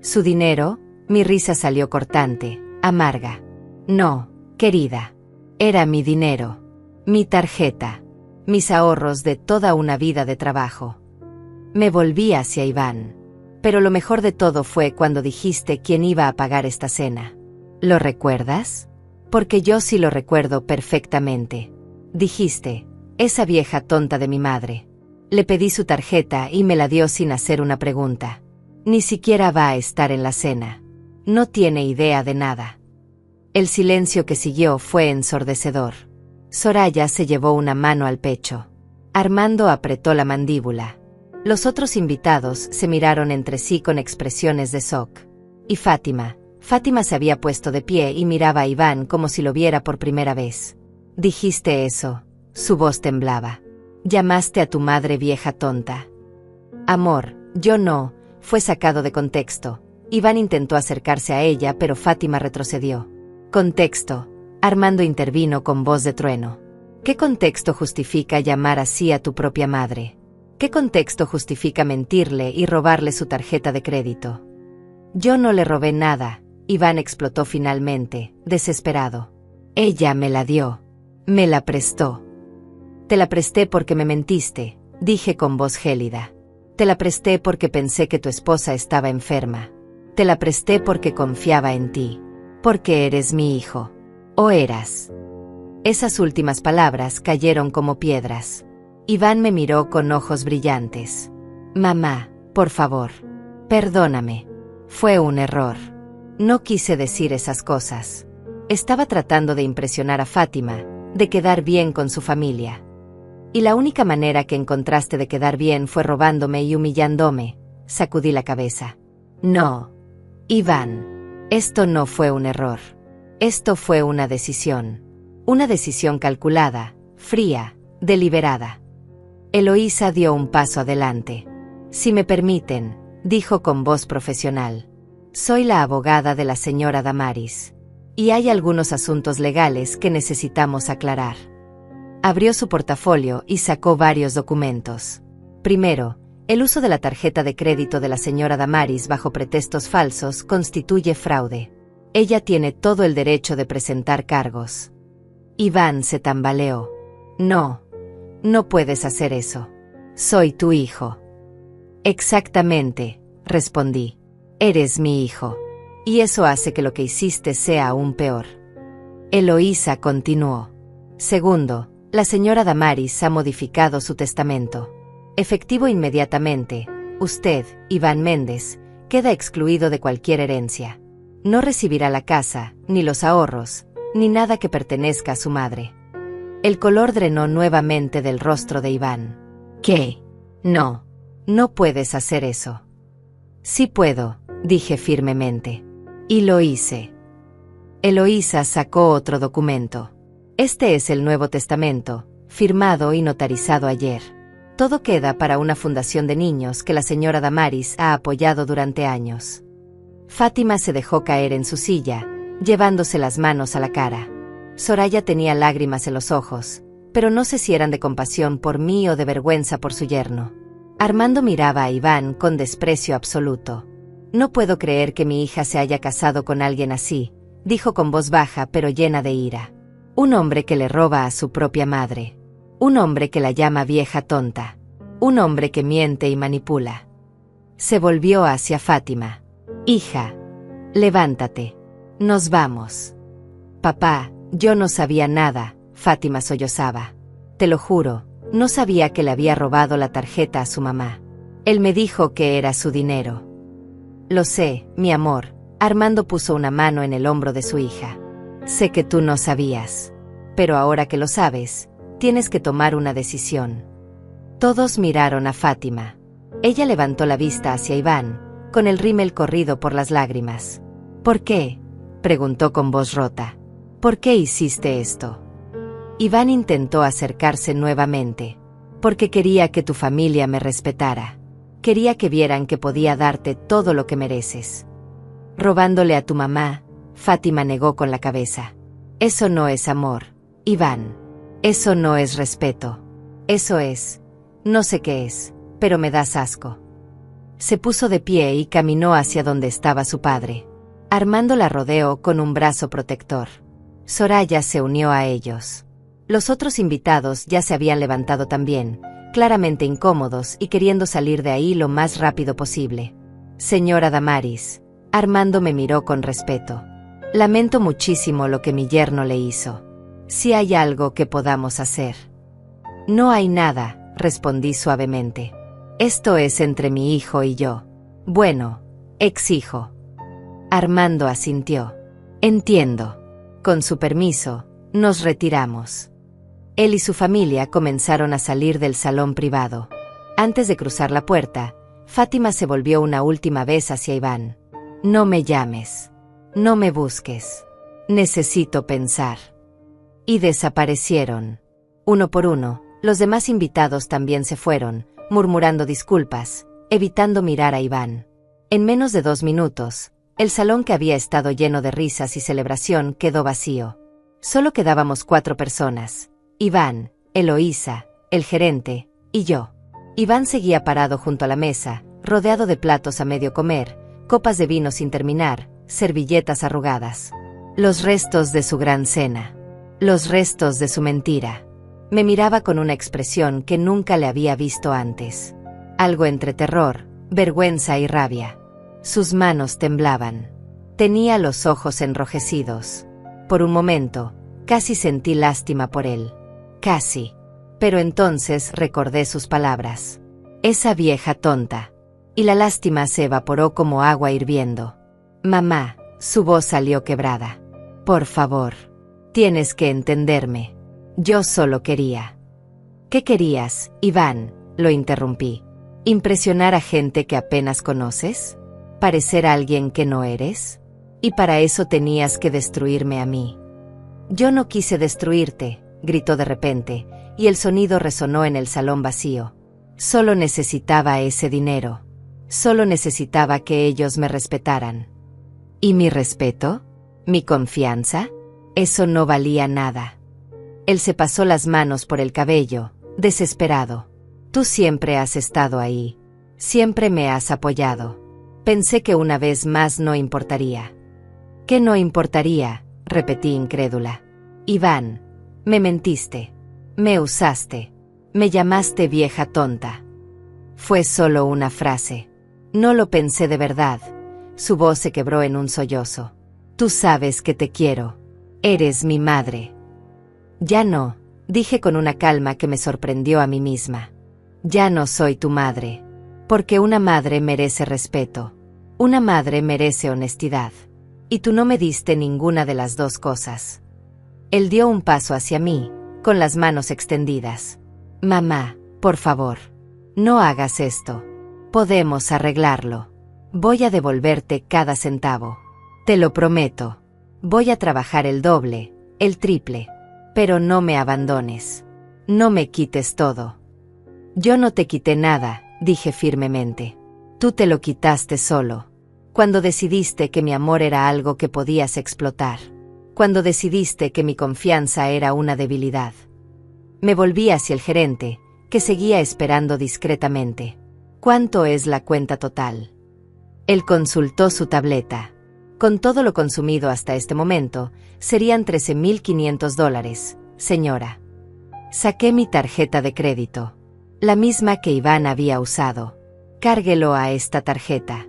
¿Su dinero? Mi risa salió cortante, amarga. No, querida. Era mi dinero. Mi tarjeta. Mis ahorros de toda una vida de trabajo. Me volví hacia Iván. Pero lo mejor de todo fue cuando dijiste quién iba a pagar esta cena. ¿Lo recuerdas? Porque yo sí lo recuerdo perfectamente. Dijiste, esa vieja tonta de mi madre. Le pedí su tarjeta y me la dio sin hacer una pregunta. Ni siquiera va a estar en la cena. No tiene idea de nada. El silencio que siguió fue ensordecedor. Soraya se llevó una mano al pecho. Armando apretó la mandíbula. Los otros invitados se miraron entre sí con expresiones de shock. Y Fátima se había puesto de pie y miraba a Iván como si lo viera por primera vez. Dijiste eso. Su voz temblaba. Llamaste a tu madre vieja tonta. Amor, yo no. Fue sacado de contexto. Iván intentó acercarse a ella, pero Fátima retrocedió. Contexto. Armando intervino con voz de trueno. ¿Qué contexto justifica llamar así a tu propia madre? ¿Qué contexto justifica mentirle y robarle su tarjeta de crédito? Yo no le robé nada, Iván explotó finalmente, desesperado. Ella me la dio. Me la prestó. Te la presté porque me mentiste, dije con voz gélida. Te la presté porque pensé que tu esposa estaba enferma. Te la presté porque confiaba en ti. Porque eres mi hijo. ¿O eras? Esas últimas palabras cayeron como piedras. Iván me miró con ojos brillantes. Mamá, por favor. Perdóname. Fue un error. No quise decir esas cosas. Estaba tratando de impresionar a Fátima, de quedar bien con su familia. Y la única manera que encontraste de quedar bien fue robándome y humillándome. Sacudí la cabeza. No. Iván. Esto no fue un error. Esto fue una decisión. Una decisión calculada, fría, deliberada. Eloísa dio un paso adelante. Si me permiten, dijo con voz profesional. Soy la abogada de la señora Damaris. Y hay algunos asuntos legales que necesitamos aclarar. Abrió su portafolio y sacó varios documentos. Primero, el uso de la tarjeta de crédito de la señora Damaris bajo pretextos falsos constituye fraude. Ella tiene todo el derecho de presentar cargos. Iván se tambaleó. No. No puedes hacer eso. Soy tu hijo. Exactamente, respondí. Eres mi hijo. Y eso hace que lo que hiciste sea aún peor. Eloísa continuó. Segundo, la señora Damaris ha modificado su testamento. Efectivo inmediatamente, usted, Iván Méndez, queda excluido de cualquier herencia. No recibirá la casa, ni los ahorros, ni nada que pertenezca a su madre. El color drenó nuevamente del rostro de Iván. ¿Qué? No. No puedes hacer eso. Sí puedo, dije firmemente. Y lo hice. Eloísa sacó otro documento. Este es el Nuevo Testamento, firmado y notarizado ayer. Todo queda para una fundación de niños que la señora Damaris ha apoyado durante años. Fátima se dejó caer en su silla, llevándose las manos a la cara. Soraya tenía lágrimas en los ojos, pero no sé si eran de compasión por mí o de vergüenza por su yerno. Armando miraba a Iván con desprecio absoluto. No puedo creer que mi hija se haya casado con alguien así, dijo con voz baja pero llena de ira. Un hombre que le roba a su propia madre. Un hombre que la llama vieja tonta. Un hombre que miente y manipula. Se volvió hacia Fátima. Hija, Levántate. Nos vamos. Papá, yo no sabía nada, Fátima sollozaba. Te lo juro, no sabía que le había robado la tarjeta a su mamá. Él me dijo que era su dinero. Lo sé, mi amor. Armando puso una mano en el hombro de su hija. Sé que tú no sabías. Pero ahora que lo sabes, tienes que tomar una decisión. Todos miraron a Fátima. Ella levantó la vista hacia Iván, con el rímel corrido por las lágrimas. ¿Por qué?, preguntó con voz rota. ¿Por qué hiciste esto? Iván intentó acercarse nuevamente. Porque quería que tu familia me respetara. Quería que vieran que podía darte todo lo que mereces. Robándole a tu mamá, Fátima negó con la cabeza. Eso no es amor, Iván. Eso no es respeto. Eso es... no sé qué es, pero me das asco. Se puso de pie y caminó hacia donde estaba su padre. Armando la rodeó con un brazo protector. Soraya se unió a ellos. Los otros invitados ya se habían levantado también, claramente incómodos y queriendo salir de ahí lo más rápido posible. Señora Damaris, Armando me miró con respeto. Lamento muchísimo lo que mi yerno le hizo. Si hay algo que podamos hacer. No hay nada, respondí suavemente. Esto es entre mi hijo y yo. Bueno, ex-hijo. Armando asintió. Entiendo. Con su permiso, nos retiramos. Él y su familia comenzaron a salir del salón privado. Antes de cruzar la puerta, Fátima se volvió una última vez hacia Iván. No me llames. No me busques. Necesito pensar. Y desaparecieron. Uno por uno, los demás invitados también se fueron, murmurando disculpas, evitando mirar a Iván. En menos de 2 minutos, el salón que había estado lleno de risas y celebración quedó vacío. Solo quedábamos 4 personas. Iván, Eloísa, el gerente, y yo. Iván seguía parado junto a la mesa, rodeado de platos a medio comer, copas de vino sin terminar, servilletas arrugadas. Los restos de su gran cena. Los restos de su mentira. Me miraba con una expresión que nunca le había visto antes. Algo entre terror, vergüenza y rabia. Sus manos temblaban. Tenía los ojos enrojecidos. Por un momento, casi sentí lástima por él. Casi. Pero entonces recordé sus palabras. Esa vieja tonta. Y la lástima se evaporó como agua hirviendo. Mamá, su voz salió quebrada. Por favor. Tienes que entenderme. Yo solo quería. ¿Qué querías, Iván?, lo interrumpí. ¿Impresionar a gente que apenas conoces? ¿Parecer alguien que no eres? Y para eso tenías que destruirme a mí. Yo no quise destruirte, gritó de repente, y el sonido resonó en el salón vacío. Solo necesitaba ese dinero. Solo necesitaba que ellos me respetaran. ¿Y mi respeto? ¿Mi confianza? Eso no valía nada. Él se pasó las manos por el cabello, desesperado. Tú siempre has estado ahí. Siempre me has apoyado. Pensé que una vez más no importaría. ¿Qué no importaría?, repetí incrédula. Iván, me mentiste. Me usaste. Me llamaste vieja tonta. Fue solo una frase. No lo pensé de verdad. Su voz se quebró en un sollozo. Tú sabes que te quiero. Eres mi madre. Ya no, dije con una calma que me sorprendió a mí misma. Ya no soy tu madre. Porque una madre merece respeto. Una madre merece honestidad. Y tú no me diste ninguna de las dos cosas. Él dio un paso hacia mí, con las manos extendidas. Mamá, por favor. No hagas esto. Podemos arreglarlo. Voy a devolverte cada centavo. Te lo prometo. Voy a trabajar el doble, el triple. Pero no me abandones. No me quites todo. Yo no te quité nada, dije firmemente. Tú te lo quitaste solo. Cuando decidiste que mi amor era algo que podías explotar. Cuando decidiste que mi confianza era una debilidad. Me volví hacia el gerente, que seguía esperando discretamente. ¿Cuánto es la cuenta total? Él consultó su tableta. Con todo lo consumido hasta este momento, serían $13,500, señora. Saqué mi tarjeta de crédito. La misma que Iván había usado. Cárguelo a esta tarjeta.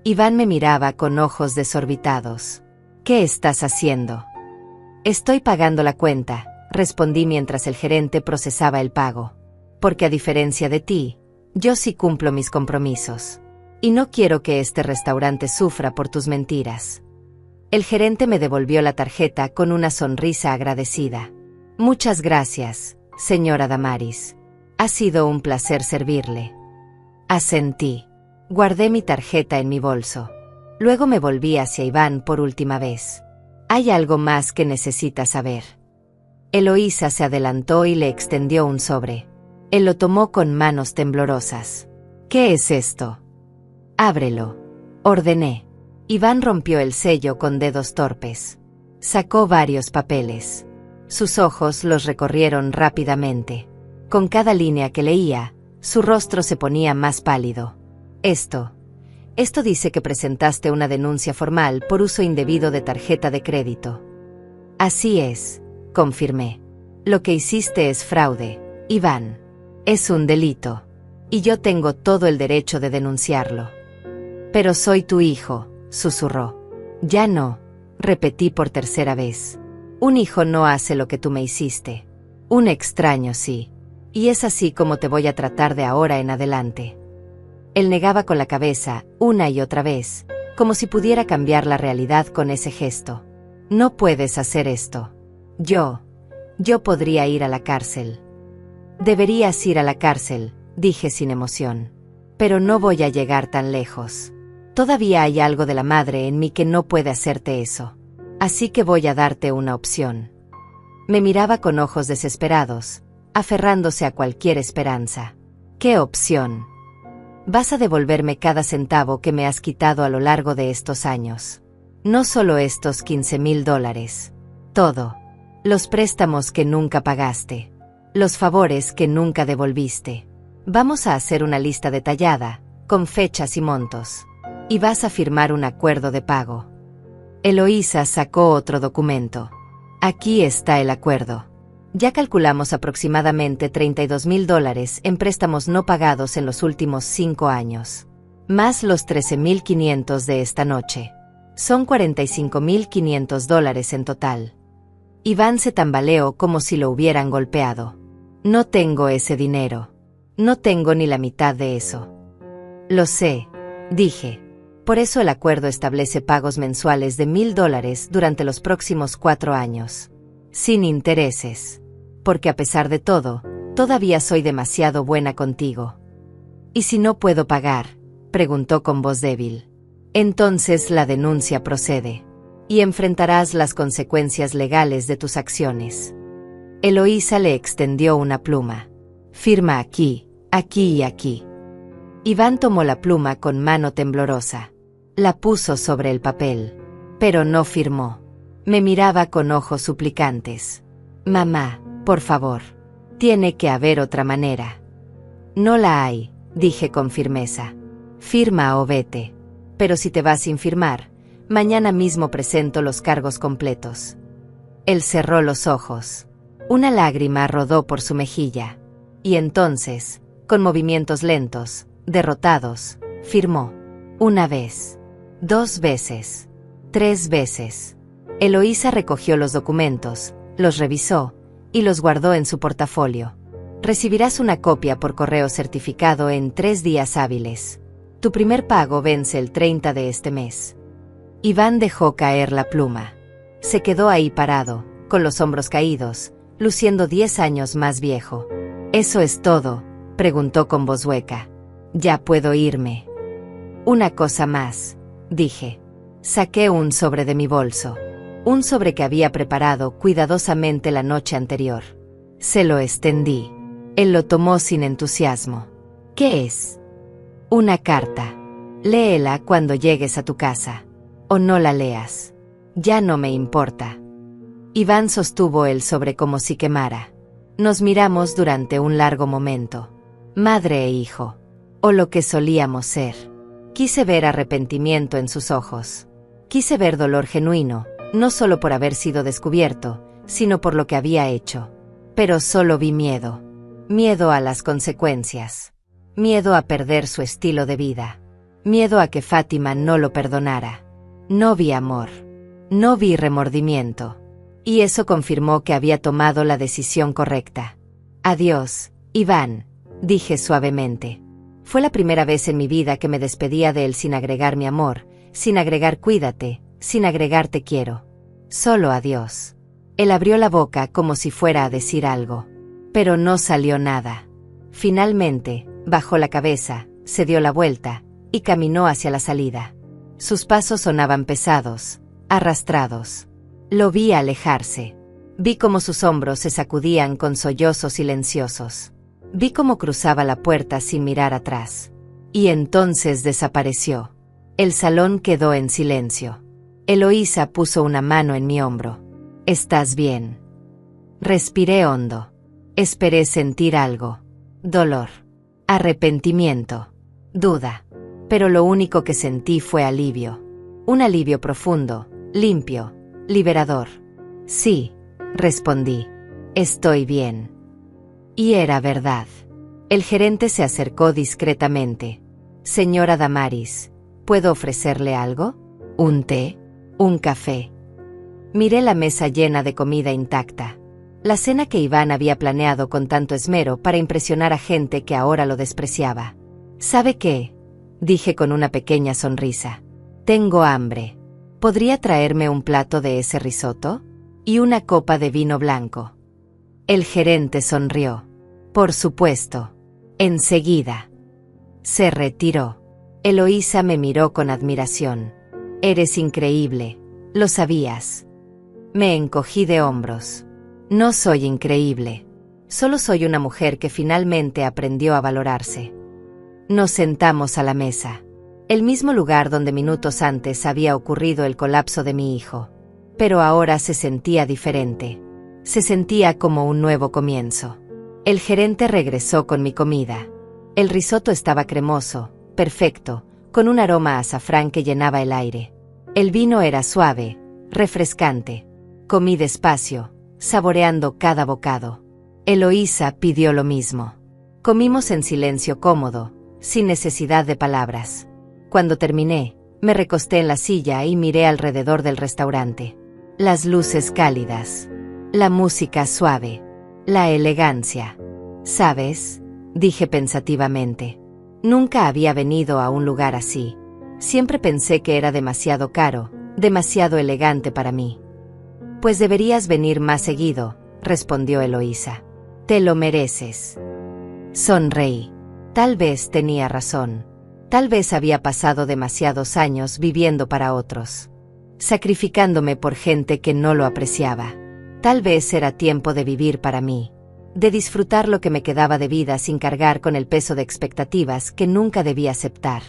Iván me miraba con ojos desorbitados. ¿Qué estás haciendo? Estoy pagando la cuenta, respondí mientras el gerente procesaba el pago. Porque a diferencia de ti, yo sí cumplo mis compromisos. Y no quiero que este restaurante sufra por tus mentiras. El gerente me devolvió la tarjeta con una sonrisa agradecida. Muchas gracias, señora Damaris. Ha sido un placer servirle. Asentí. Guardé mi tarjeta en mi bolso. Luego me volví hacia Iván por última vez. Hay algo más que necesitas saber. Eloísa se adelantó y le extendió un sobre. Él lo tomó con manos temblorosas. ¿Qué es esto? Ábrelo, ordené. Iván rompió el sello con dedos torpes. Sacó varios papeles. Sus ojos los recorrieron rápidamente. Con cada línea que leía, su rostro se ponía más pálido. Esto dice que presentaste una denuncia formal por uso indebido de tarjeta de crédito. Así es, confirmé. Lo que hiciste es fraude, Iván. Es un delito. Y yo tengo todo el derecho de denunciarlo. Pero soy tu hijo, susurró. Ya no, repetí por tercera vez. Un hijo no hace lo que tú me hiciste. Un extraño sí. Y es así como te voy a tratar de ahora en adelante. Él negaba con la cabeza, una y otra vez, como si pudiera cambiar la realidad con ese gesto. No puedes hacer esto. Yo podría ir a la cárcel. Deberías ir a la cárcel, dije sin emoción. Pero no voy a llegar tan lejos. Todavía hay algo de la madre en mí que no puede hacerte eso. Así que voy a darte una opción. Me miraba con ojos desesperados, aferrándose a cualquier esperanza. ¿Qué opción? Vas a devolverme cada centavo que me has quitado a lo largo de estos años. No solo estos $15,000. Todo. Los préstamos que nunca pagaste. Los favores que nunca devolviste. Vamos a hacer una lista detallada, con fechas y montos. Y vas a firmar un acuerdo de pago. Eloísa sacó otro documento. Aquí está el acuerdo. Ya calculamos aproximadamente $32,000 en préstamos no pagados en los últimos 5 años. Más los $13,500 de esta noche. Son $45,500 en total. Iván se tambaleó como si lo hubieran golpeado. No tengo ese dinero. No tengo ni la mitad de eso. Lo sé, dije. Por eso el acuerdo establece pagos mensuales de $1,000 durante los próximos 4 años. Sin intereses. Porque a pesar de todo, todavía soy demasiado buena contigo. ¿Y si no puedo pagar?, preguntó con voz débil. Entonces la denuncia procede. Y enfrentarás las consecuencias legales de tus acciones. Eloísa le extendió una pluma. Firma aquí, aquí y aquí. Iván tomó la pluma con mano temblorosa. La puso sobre el papel. Pero no firmó. Me miraba con ojos suplicantes. Mamá, por favor. Tiene que haber otra manera. No la hay, dije con firmeza. Firma o vete. Pero si te vas sin firmar, mañana mismo presento los cargos completos. Él cerró los ojos. Una lágrima rodó por su mejilla. Y entonces, con movimientos lentos, derrotados, firmó. 1 vez. 2 veces. 3 veces. Eloísa recogió los documentos, los revisó, y los guardó en su portafolio. Recibirás una copia por correo certificado en 3 días hábiles. Tu primer pago vence el 30 de este mes. Iván dejó caer la pluma. Se quedó ahí parado, con los hombros caídos, luciendo 10 años más viejo. ¿Eso es todo?, preguntó con voz hueca. Ya puedo irme. Una cosa más, dije. Saqué un sobre de mi bolso. Un sobre que había preparado cuidadosamente la noche anterior. Se lo extendí. Él lo tomó sin entusiasmo. ¿Qué es? Una carta. Léela cuando llegues a tu casa. O no la leas. Ya no me importa. Iván sostuvo el sobre como si quemara. Nos miramos durante un largo momento. Madre e hijo. O lo que solíamos ser. Quise ver arrepentimiento en sus ojos. Quise ver dolor genuino, no solo por haber sido descubierto, sino por lo que había hecho. Pero solo vi miedo. Miedo a las consecuencias. Miedo a perder su estilo de vida. Miedo a que Fátima no lo perdonara. No vi amor. No vi remordimiento. Y eso confirmó que había tomado la decisión correcta. Adiós, Iván, dije suavemente. Fue la primera vez en mi vida que me despedía de él sin agregar mi amor, sin agregar cuídate, sin agregar te quiero. Solo adiós. Él abrió la boca como si fuera a decir algo. Pero no salió nada. Finalmente, bajó la cabeza, se dio la vuelta, y caminó hacia la salida. Sus pasos sonaban pesados, arrastrados. Lo vi alejarse. Vi cómo sus hombros se sacudían con sollozos silenciosos. Vi cómo cruzaba la puerta sin mirar atrás. Y entonces desapareció. El salón quedó en silencio. Eloísa puso una mano en mi hombro. ¿Estás bien? Respiré hondo. Esperé sentir algo. Dolor. Arrepentimiento. Duda. Pero lo único que sentí fue alivio. Un alivio profundo, limpio, liberador. Sí, respondí. Estoy bien. Y era verdad. El gerente se acercó discretamente. Señora Damaris, ¿puedo ofrecerle algo? ¿Un té? ¿Un café? Miré la mesa llena de comida intacta. La cena que Iván había planeado con tanto esmero para impresionar a gente que ahora lo despreciaba. ¿Sabe qué? Dije con una pequeña sonrisa. Tengo hambre. ¿Podría traerme un plato de ese risotto? Y una copa de vino blanco. El gerente sonrió. Por supuesto. Enseguida. Se retiró. Eloísa me miró con admiración. Eres increíble. Lo sabías. Me encogí de hombros. No soy increíble. Solo soy una mujer que finalmente aprendió a valorarse. Nos sentamos a la mesa. El mismo lugar donde minutos antes había ocurrido el colapso de mi hijo. Pero ahora se sentía diferente. Se sentía como un nuevo comienzo. El gerente regresó con mi comida. El risotto estaba cremoso, perfecto, con un aroma a azafrán que llenaba el aire. El vino era suave, refrescante. Comí despacio, saboreando cada bocado. Eloísa pidió lo mismo. Comimos en silencio cómodo, sin necesidad de palabras. Cuando terminé, me recosté en la silla y miré alrededor del restaurante. Las luces cálidas. La música suave. La elegancia. ¿Sabes? Dije pensativamente. Nunca había venido a un lugar así. Siempre pensé que era demasiado caro, demasiado elegante para mí. Pues deberías venir más seguido, respondió Eloísa. Te lo mereces. Sonreí. Tal vez tenía razón. Tal vez había pasado demasiados años viviendo para otros, sacrificándome por gente que no lo apreciaba. Tal vez era tiempo de vivir para mí, de disfrutar lo que me quedaba de vida sin cargar con el peso de expectativas que nunca debía aceptar.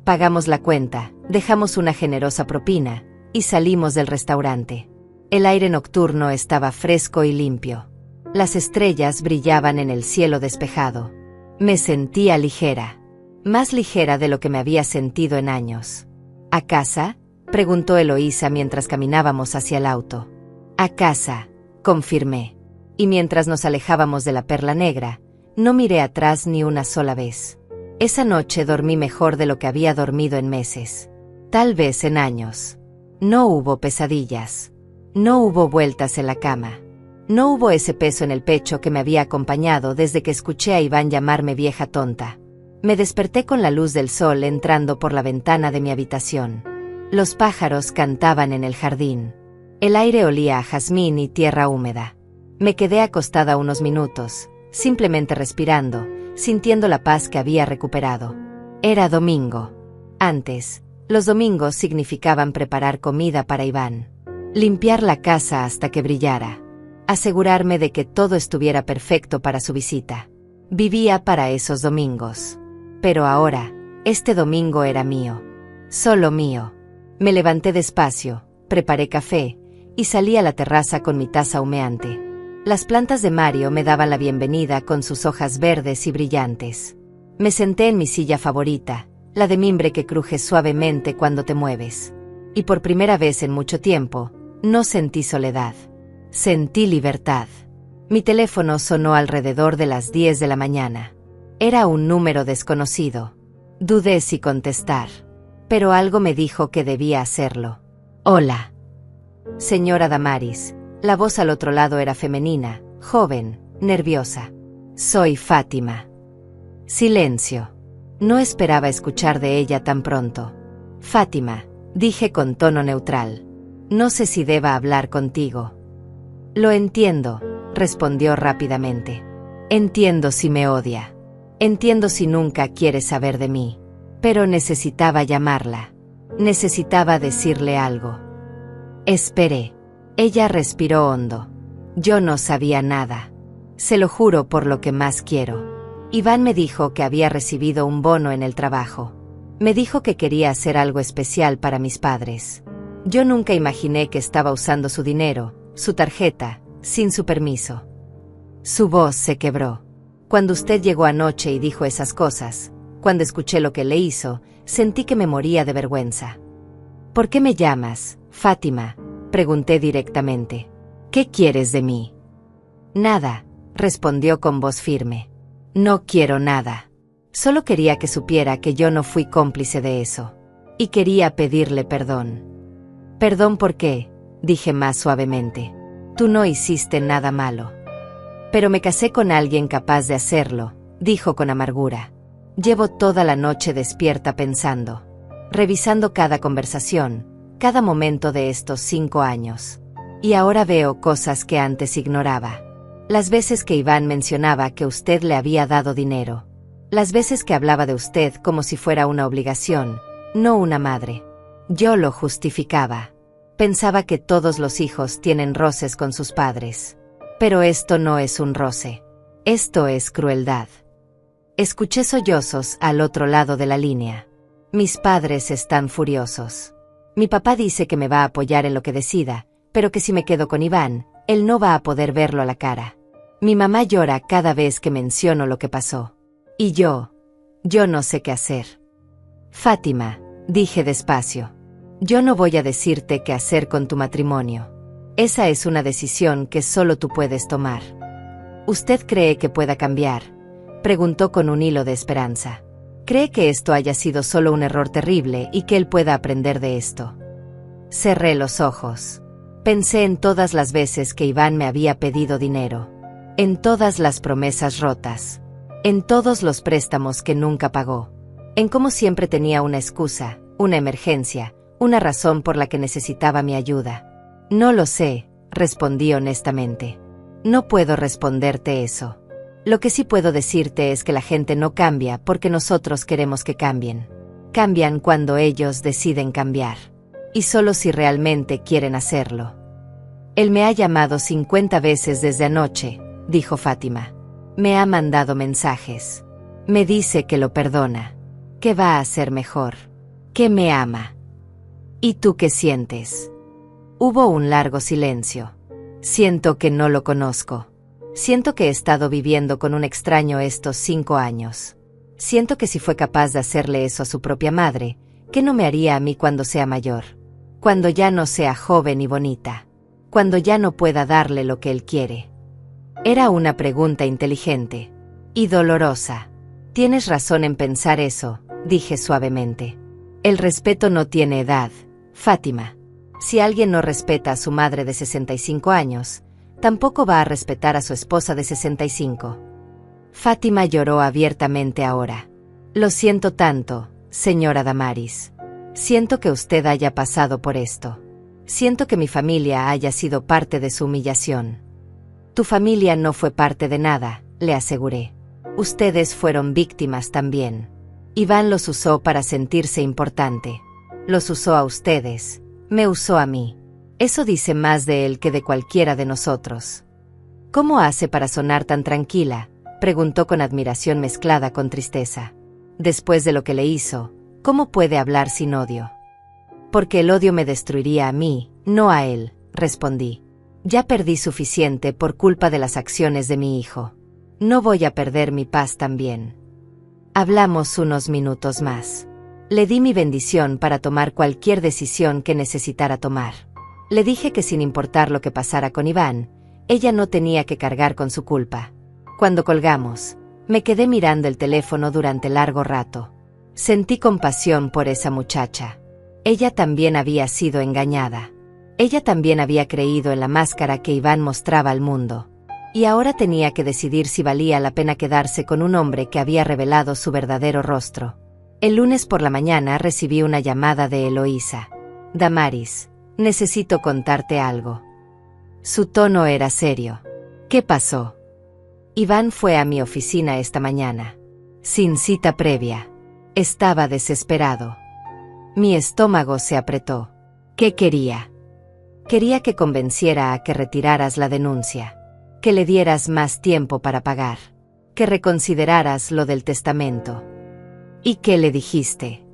Pagamos la cuenta, dejamos una generosa propina, y salimos del restaurante. El aire nocturno estaba fresco y limpio. Las estrellas brillaban en el cielo despejado. Me sentía ligera. Más ligera de lo que me había sentido en años. ¿A casa?, preguntó Eloísa mientras caminábamos hacia el auto. A casa, confirmé. Y mientras nos alejábamos de la Perla Negra, no miré atrás ni una sola vez. Esa noche dormí mejor de lo que había dormido en meses. Tal vez en años. No hubo pesadillas. No hubo vueltas en la cama. No hubo ese peso en el pecho que me había acompañado desde que escuché a Iván llamarme vieja tonta. Me desperté con la luz del sol entrando por la ventana de mi habitación. Los pájaros cantaban en el jardín. El aire olía a jazmín y tierra húmeda. Me quedé acostada unos minutos, simplemente respirando, sintiendo la paz que había recuperado. Era domingo. Antes, los domingos significaban preparar comida para Iván. Limpiar la casa hasta que brillara. Asegurarme de que todo estuviera perfecto para su visita. Vivía para esos domingos. Pero ahora, este domingo era mío. Solo mío. Me levanté despacio, preparé café, y salí a la terraza con mi taza humeante. Las plantas de Mario me daban la bienvenida con sus hojas verdes y brillantes. Me senté en mi silla favorita, la de mimbre que cruje suavemente cuando te mueves. Y por primera vez en mucho tiempo, no sentí soledad. Sentí libertad. Mi teléfono sonó alrededor de las 10 de la mañana. Era un número desconocido. Dudé si contestar, pero algo me dijo que debía hacerlo. Hola. Señora Damaris. La voz al otro lado era femenina, joven, nerviosa. Soy Fátima. Silencio. No esperaba escuchar de ella tan pronto. Fátima, dije con tono neutral. No sé si deba hablar contigo. Lo entiendo, respondió rápidamente. Entiendo si me odia. Entiendo si nunca quiere saber de mí. Pero necesitaba llamarla. Necesitaba decirle algo. Esperé. Ella respiró hondo. Yo no sabía nada. Se lo juro por lo que más quiero. Iván me dijo que había recibido un bono en el trabajo. Me dijo que quería hacer algo especial para mis padres. Yo nunca imaginé que estaba usando su dinero, su tarjeta, sin su permiso. Su voz se quebró. Cuando usted llegó anoche y dijo esas cosas, cuando escuché lo que le hizo, sentí que me moría de vergüenza. ¿Por qué me llamas, Fátima?, pregunté directamente. ¿Qué quieres de mí? Nada, respondió con voz firme. No quiero nada. Solo quería que supiera que yo no fui cómplice de eso. Y quería pedirle perdón. ¿Perdón por qué?, dije más suavemente. Tú no hiciste nada malo. Pero me casé con alguien capaz de hacerlo, dijo con amargura. Llevo toda la noche despierta pensando, revisando cada conversación, cada momento de estos 5 años. Y ahora veo cosas que antes ignoraba. Las veces que Iván mencionaba que usted le había dado dinero. Las veces que hablaba de usted como si fuera una obligación, no una madre. Yo lo justificaba. Pensaba que todos los hijos tienen roces con sus padres. Pero esto no es un roce. Esto es crueldad. Escuché sollozos al otro lado de la línea. Mis padres están furiosos. Mi papá dice que me va a apoyar en lo que decida, pero que si me quedo con Iván, él no va a poder verlo a la cara. Mi mamá llora cada vez que menciono lo que pasó. Y yo no sé qué hacer. Fátima, dije despacio. Yo no voy a decirte qué hacer con tu matrimonio. Esa es una decisión que solo tú puedes tomar. ¿Usted cree que pueda cambiar?, preguntó con un hilo de esperanza. ¿Cree que esto haya sido solo un error terrible y que él pueda aprender de esto? Cerré los ojos. Pensé en todas las veces que Iván me había pedido dinero. En todas las promesas rotas. En todos los préstamos que nunca pagó. En cómo siempre tenía una excusa, una emergencia, una razón por la que necesitaba mi ayuda. No lo sé, respondí honestamente. No puedo responderte eso. Lo que sí puedo decirte es que la gente no cambia porque nosotros queremos que cambien. Cambian cuando ellos deciden cambiar. Y solo si realmente quieren hacerlo. Él me ha llamado 50 veces desde anoche, dijo Fátima. Me ha mandado mensajes. Me dice que lo perdona. Que va a ser mejor. Que me ama. ¿Y tú qué sientes? Hubo un largo silencio. Siento que no lo conozco. Siento que he estado viviendo con un extraño estos 5 años. Siento que si fue capaz de hacerle eso a su propia madre, ¿qué no me haría a mí cuando sea mayor? Cuando ya no sea joven y bonita. Cuando ya no pueda darle lo que él quiere. Era una pregunta inteligente. Y dolorosa. Tienes razón en pensar eso, dije suavemente. El respeto no tiene edad, Fátima. Si alguien no respeta a su madre de 65 años, tampoco va a respetar a su esposa de 65. Fátima lloró abiertamente ahora. Lo siento tanto, señora Damaris. Siento que usted haya pasado por esto. Siento que mi familia haya sido parte de su humillación. Tu familia no fue parte de nada, le aseguré. Ustedes fueron víctimas también. Iván los usó para sentirse importante. Los usó a ustedes. Me usó a mí. Eso dice más de él que de cualquiera de nosotros. ¿Cómo hace para sonar tan tranquila?, preguntó con admiración mezclada con tristeza. Después de lo que le hizo, ¿cómo puede hablar sin odio? Porque el odio me destruiría a mí, no a él, respondí. Ya perdí suficiente por culpa de las acciones de mi hijo. No voy a perder mi paz también. Hablamos unos minutos más. Le di mi bendición para tomar cualquier decisión que necesitara tomar. Le dije que sin importar lo que pasara con Iván, ella no tenía que cargar con su culpa. Cuando colgamos, me quedé mirando el teléfono durante largo rato. Sentí compasión por esa muchacha. Ella también había sido engañada. Ella también había creído en la máscara que Iván mostraba al mundo. Y ahora tenía que decidir si valía la pena quedarse con un hombre que había revelado su verdadero rostro. El lunes por la mañana recibí una llamada de Eloísa. Damaris, necesito contarte algo. Su tono era serio. ¿Qué pasó? Iván fue a mi oficina esta mañana. Sin cita previa. Estaba desesperado. Mi estómago se apretó. ¿Qué quería? Quería que convenciera a que retiraras la denuncia. Que le dieras más tiempo para pagar. Que reconsideraras lo del testamento. ¿Y qué le dijiste?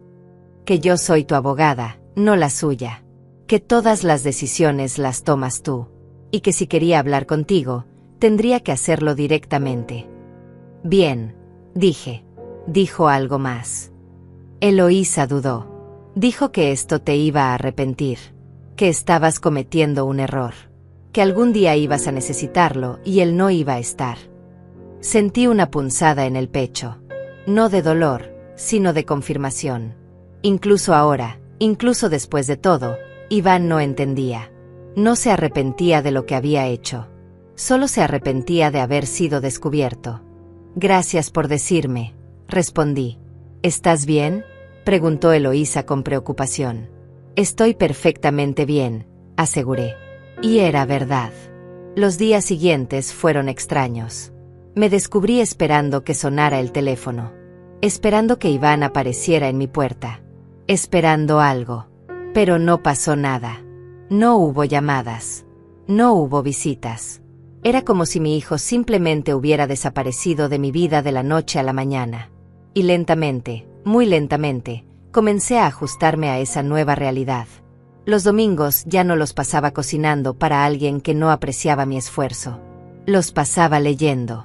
Que yo soy tu abogada, no la suya. Que todas las decisiones las tomas tú. Y que si quería hablar contigo, tendría que hacerlo directamente. Bien, dije. Dijo algo más. Eloísa dudó. Dijo que esto te iba a arrepentir. Que estabas cometiendo un error. Que algún día ibas a necesitarlo y él no iba a estar. Sentí una punzada en el pecho. No de dolor, sino de confirmación. Incluso ahora, incluso después de todo, Iván no entendía. No se arrepentía de lo que había hecho. Solo se arrepentía de haber sido descubierto. Gracias por decirme, respondí. ¿Estás bien?, preguntó Eloísa con preocupación. Estoy perfectamente bien, aseguré. Y era verdad. Los días siguientes fueron extraños. Me descubrí esperando que sonara el teléfono. Esperando que Iván apareciera en mi puerta. Esperando algo. Pero no pasó nada. No hubo llamadas. No hubo visitas. Era como si mi hijo simplemente hubiera desaparecido de mi vida de la noche a la mañana. Y lentamente, muy lentamente, comencé a ajustarme a esa nueva realidad. Los domingos ya no los pasaba cocinando para alguien que no apreciaba mi esfuerzo. Los pasaba leyendo,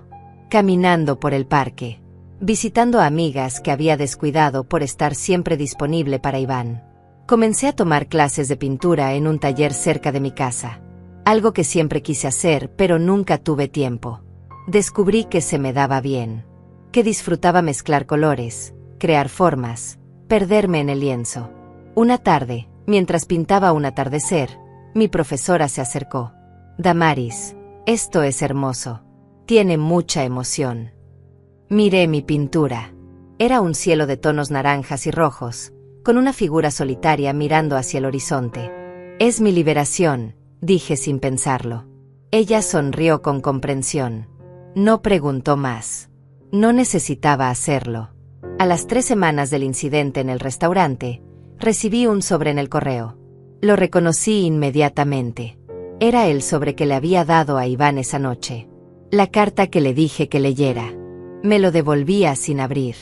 caminando por el parque, visitando a amigas que había descuidado por estar siempre disponible para Iván. Comencé a tomar clases de pintura en un taller cerca de mi casa. Algo que siempre quise hacer, pero nunca tuve tiempo. Descubrí que se me daba bien. Que disfrutaba mezclar colores, crear formas, perderme en el lienzo. Una tarde, mientras pintaba un atardecer, mi profesora se acercó. Damaris, esto es hermoso. Tiene mucha emoción. Miré mi pintura. Era un cielo de tonos naranjas y rojos, con una figura solitaria mirando hacia el horizonte. Es mi liberación, dije sin pensarlo. Ella sonrió con comprensión. No preguntó más. No necesitaba hacerlo. A las 3 semanas del incidente en el restaurante, recibí un sobre en el correo. Lo reconocí inmediatamente. Era el sobre que le había dado a Iván esa noche. La carta que le dije que leyera. Me lo devolvía sin abrir.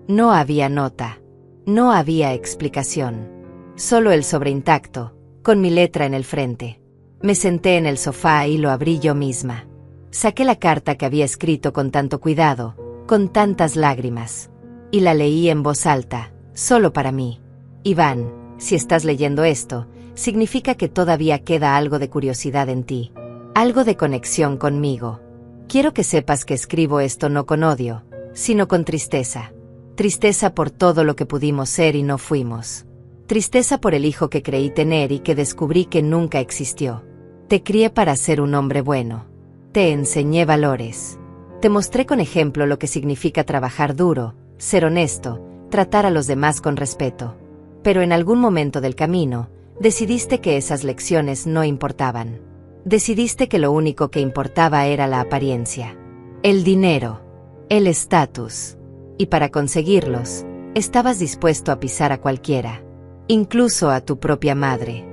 No había nota. No había explicación. Solo el sobre intacto, con mi letra en el frente. Me senté en el sofá y lo abrí yo misma. Saqué la carta que había escrito con tanto cuidado, con tantas lágrimas. Y la leí en voz alta, solo para mí. Iván, si estás leyendo esto, significa que todavía queda algo de curiosidad en ti. Algo de conexión conmigo. Quiero que sepas que escribo esto no con odio, sino con tristeza. Tristeza por todo lo que pudimos ser y no fuimos. Tristeza por el hijo que creí tener y que descubrí que nunca existió. Te crié para ser un hombre bueno. Te enseñé valores. Te mostré con ejemplo lo que significa trabajar duro, ser honesto, tratar a los demás con respeto. Pero en algún momento del camino, decidiste que esas lecciones no importaban. Decidiste que lo único que importaba era la apariencia, el dinero, el estatus. Y para conseguirlos, estabas dispuesto a pisar a cualquiera, incluso a tu propia madre.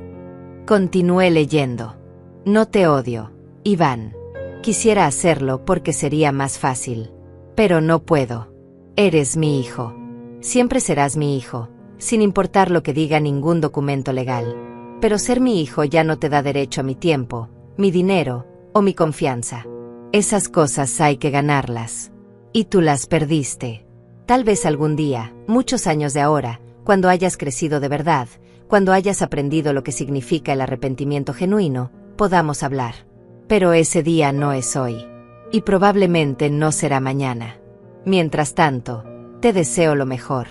Continué leyendo. No te odio, Iván. Quisiera hacerlo porque sería más fácil. Pero no puedo. Eres mi hijo. Siempre serás mi hijo, sin importar lo que diga ningún documento legal. Pero ser mi hijo ya no te da derecho a mi tiempo, mi dinero o mi confianza. Esas cosas hay que ganarlas. Y tú las perdiste. Tal vez algún día, muchos años de ahora, cuando hayas crecido de verdad, cuando hayas aprendido lo que significa el arrepentimiento genuino, podamos hablar. Pero ese día no es hoy. Y probablemente no será mañana. Mientras tanto, te deseo lo mejor.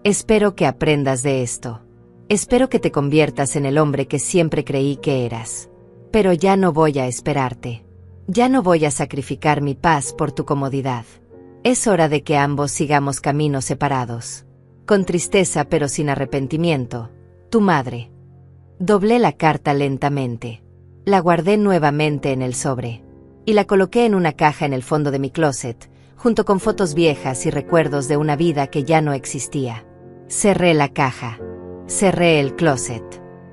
Espero que aprendas de esto. Espero que te conviertas en el hombre que siempre creí que eras. Pero ya no voy a esperarte. Ya no voy a sacrificar mi paz por tu comodidad. Es hora de que ambos sigamos caminos separados. Con tristeza pero sin arrepentimiento. Tu madre. Doblé la carta lentamente. La guardé nuevamente en el sobre. Y la coloqué en una caja en el fondo de mi closet, junto con fotos viejas y recuerdos de una vida que ya no existía. Cerré la caja. Cerré el closet.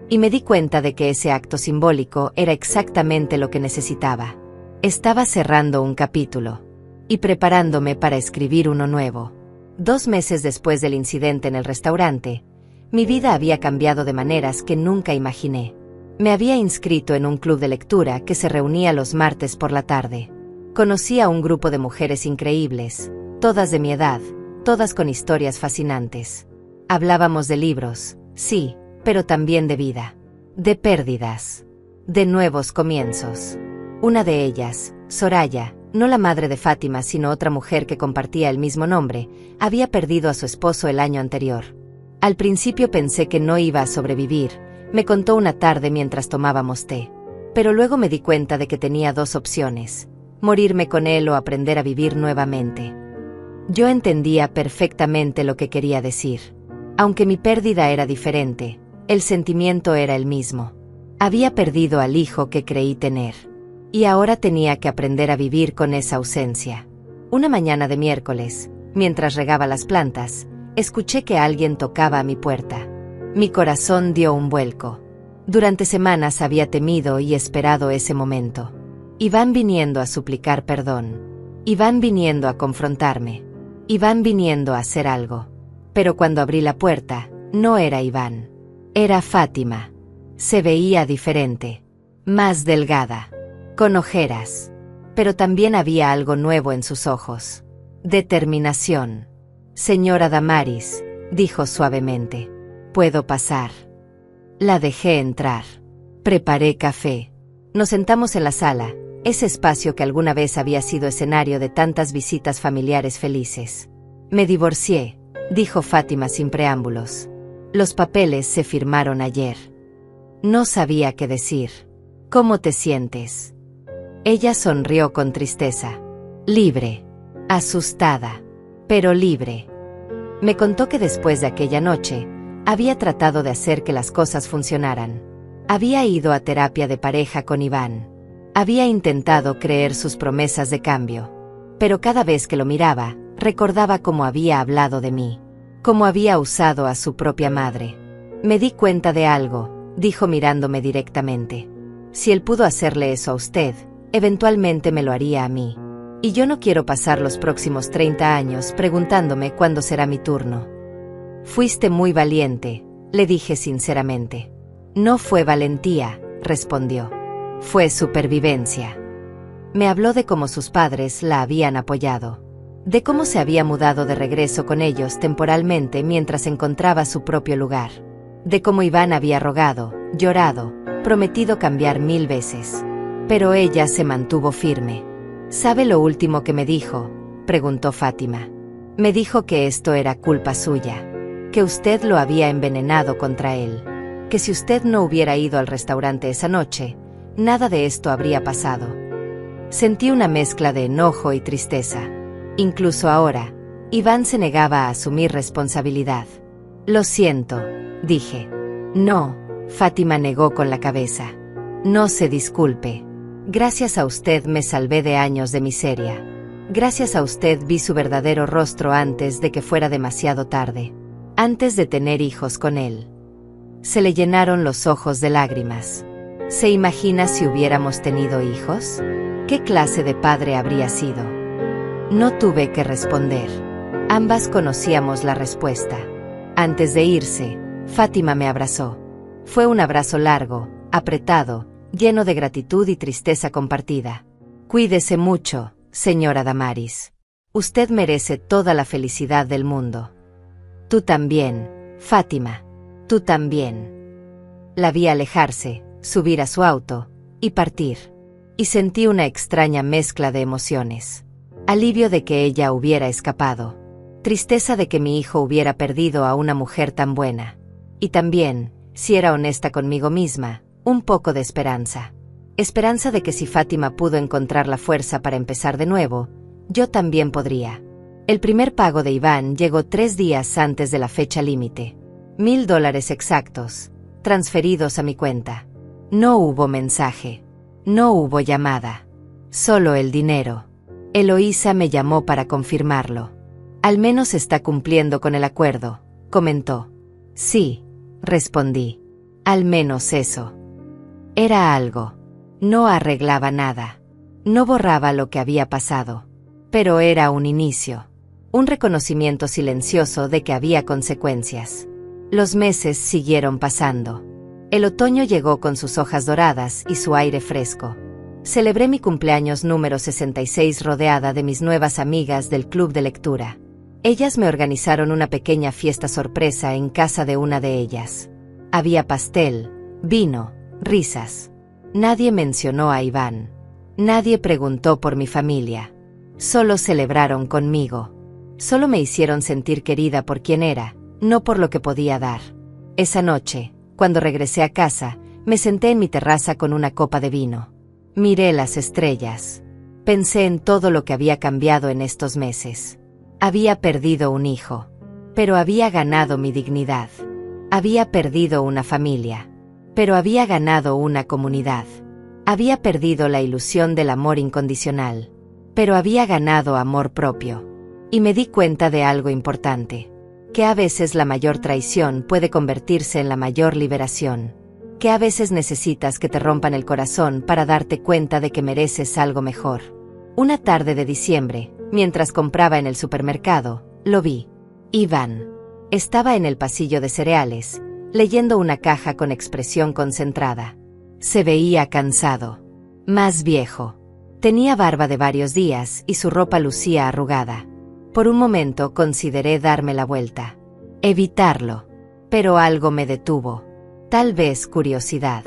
Y me di cuenta de que ese acto simbólico era exactamente lo que necesitaba. Estaba cerrando un capítulo. Y preparándome para escribir uno nuevo. 2 meses después del incidente en el restaurante, mi vida había cambiado de maneras que nunca imaginé. Me había inscrito en un club de lectura que se reunía los martes por la tarde. Conocí a un grupo de mujeres increíbles, todas de mi edad, todas con historias fascinantes. Hablábamos de libros, sí, pero también de vida, de pérdidas, de nuevos comienzos. Una de ellas, Soraya, no la madre de Fátima sino otra mujer que compartía el mismo nombre, había perdido a su esposo el año anterior. Al principio pensé que no iba a sobrevivir, me contó una tarde mientras tomábamos té. Pero luego me di cuenta de que tenía 2 opciones, morirme con él o aprender a vivir nuevamente. Yo entendía perfectamente lo que quería decir. Aunque mi pérdida era diferente, el sentimiento era el mismo. Había perdido al hijo que creí tener. Y ahora tenía que aprender a vivir con esa ausencia. Una mañana de miércoles, mientras regaba las plantas, escuché que alguien tocaba a mi puerta. Mi corazón dio un vuelco. Durante semanas había temido y esperado ese momento. Iban viniendo a suplicar perdón. Iban viniendo a confrontarme. Iban viniendo a hacer algo. Pero cuando abrí la puerta, no era Iván. Era Fátima. Se veía diferente. Más delgada. Con ojeras. Pero también había algo nuevo en sus ojos. Determinación. Señora Damaris, dijo suavemente. ¿Puedo pasar? La dejé entrar. Preparé café. Nos sentamos en la sala, ese espacio que alguna vez había sido escenario de tantas visitas familiares felices. Me divorcié, dijo Fátima sin preámbulos. Los papeles se firmaron ayer. No sabía qué decir. ¿Cómo te sientes? Ella sonrió con tristeza. Libre. Asustada. Pero libre. Me contó que después de aquella noche, había tratado de hacer que las cosas funcionaran. Había ido a terapia de pareja con Iván. Había intentado creer sus promesas de cambio. Pero cada vez que lo miraba, recordaba cómo había hablado de mí. Cómo había usado a su propia madre. Me di cuenta de algo, dijo mirándome directamente. Si él pudo hacerle eso a usted, eventualmente me lo haría a mí. Y yo no quiero pasar los próximos 30 años preguntándome cuándo será mi turno. Fuiste muy valiente, le dije sinceramente. No fue valentía, respondió. Fue supervivencia. Me habló de cómo sus padres la habían apoyado. De cómo se había mudado de regreso con ellos temporalmente mientras encontraba su propio lugar. De cómo Iván había rogado, llorado, prometido cambiar 1000 veces. Pero ella se mantuvo firme. ¿Sabe lo último que me dijo?, preguntó Fátima. Me dijo que esto era culpa suya. Que usted lo había envenenado contra él. Que si usted no hubiera ido al restaurante esa noche, nada de esto habría pasado. Sentí una mezcla de enojo y tristeza. Incluso ahora, Iván se negaba a asumir responsabilidad. Lo siento, dije. No, Fátima negó con la cabeza. No se disculpe. Gracias a usted me salvé de años de miseria. Gracias a usted vi su verdadero rostro antes de que fuera demasiado tarde. Antes de tener hijos con él. Se le llenaron los ojos de lágrimas. ¿Se imagina si hubiéramos tenido hijos? ¿Qué clase de padre habría sido? No tuve que responder. Ambas conocíamos la respuesta. Antes de irse, Fátima me abrazó. Fue un abrazo largo, apretado, lleno de gratitud y tristeza compartida. Cuídese mucho, señora Damaris. Usted merece toda la felicidad del mundo. Tú también, Fátima. Tú también. La vi alejarse, subir a su auto, y partir. Y sentí una extraña mezcla de emociones. Alivio de que ella hubiera escapado. tristeza de que mi hijo hubiera perdido a una mujer tan buena. Y también, si era honesta conmigo misma, un poco de esperanza. Esperanza de que si Fátima pudo encontrar la fuerza para empezar de nuevo, yo también podría. El primer pago de Iván llegó 3 días antes de la fecha límite. $1000 exactos, transferidos a mi cuenta. No hubo mensaje. No hubo llamada. Solo el dinero. Eloísa me llamó para confirmarlo. Al menos está cumpliendo con el acuerdo, comentó. Sí, respondí. Al menos eso. Era algo. No arreglaba nada. No borraba lo que había pasado. Pero era un inicio. Un reconocimiento silencioso de que había consecuencias. Los meses siguieron pasando. El otoño llegó con sus hojas doradas y su aire fresco. Celebré mi cumpleaños número 66 rodeada de mis nuevas amigas del club de lectura. Ellas me organizaron una pequeña fiesta sorpresa en casa de una de ellas. Había pastel, vino, risas. Nadie mencionó a Iván. Nadie preguntó por mi familia. Solo celebraron conmigo. Solo me hicieron sentir querida por quien era, no por lo que podía dar. Esa noche, cuando regresé a casa, me senté en mi terraza con una copa de vino. Miré las estrellas. Pensé en todo lo que había cambiado en estos meses. Había perdido un hijo, pero había ganado mi dignidad. Había perdido una familia, pero había ganado una comunidad. Había perdido la ilusión del amor incondicional, pero había ganado amor propio. Y me di cuenta de algo importante, que a veces la mayor traición puede convertirse en la mayor liberación, que a veces necesitas que te rompan el corazón para darte cuenta de que mereces algo mejor. Una tarde de diciembre, mientras compraba en el supermercado, lo vi. Iván. Estaba en el pasillo de cereales, leyendo una caja con expresión concentrada. Se veía cansado. Más viejo. Tenía barba de varios días y su ropa lucía arrugada. Por un momento consideré darme la vuelta. Evitarlo. Pero algo me detuvo. Tal vez curiosidad.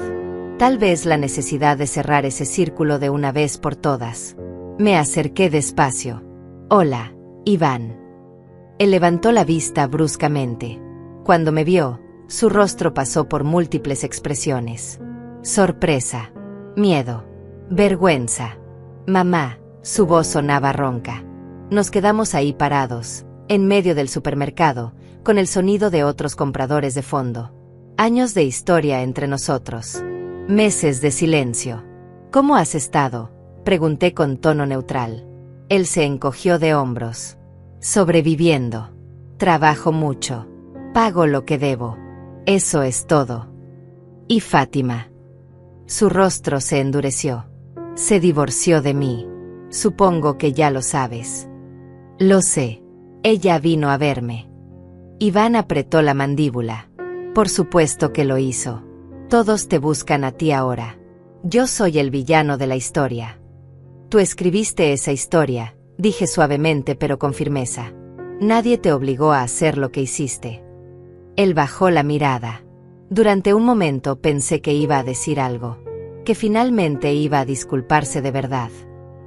Tal vez la necesidad de cerrar ese círculo de una vez por todas. Me acerqué despacio. Hola, Iván. Él levantó la vista bruscamente. Cuando me vio, su rostro pasó por múltiples expresiones. Sorpresa. Miedo. Vergüenza. Mamá, su voz sonaba ronca. Nos quedamos ahí parados, en medio del supermercado, con el sonido de otros compradores de fondo. Años de historia entre nosotros. Meses de silencio. ¿Cómo has estado?, pregunté con tono neutral. Él se encogió de hombros. Sobreviviendo. Trabajo mucho. Pago lo que debo. Eso es todo. ¿Y Fátima? Su rostro se endureció. Se divorció de mí. Supongo que ya lo sabes. Lo sé. Ella vino a verme. Iván apretó la mandíbula. Por supuesto que lo hizo. Todos te buscan a ti ahora. Yo soy el villano de la historia. Tú escribiste esa historia, dije suavemente pero con firmeza. Nadie te obligó a hacer lo que hiciste. Él bajó la mirada. Durante un momento pensé que iba a decir algo. Que finalmente iba a disculparse de verdad.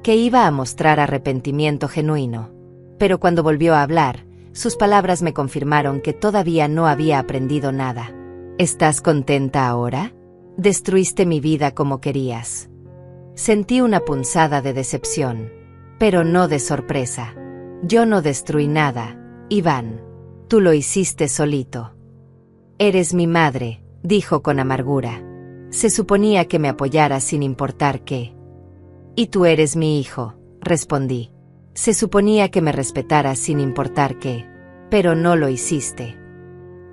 Que iba a mostrar arrepentimiento genuino. Pero cuando volvió a hablar, sus palabras me confirmaron que todavía no había aprendido nada. ¿Estás contenta ahora? Destruiste mi vida como querías. Sentí una punzada de decepción, pero no de sorpresa. Yo no destruí nada, Iván. Tú lo hiciste solito. Eres mi madre, dijo con amargura. Se suponía que me apoyaras sin importar qué. Y tú eres mi hijo, respondí. Se suponía que me respetaras sin importar qué, pero no lo hiciste.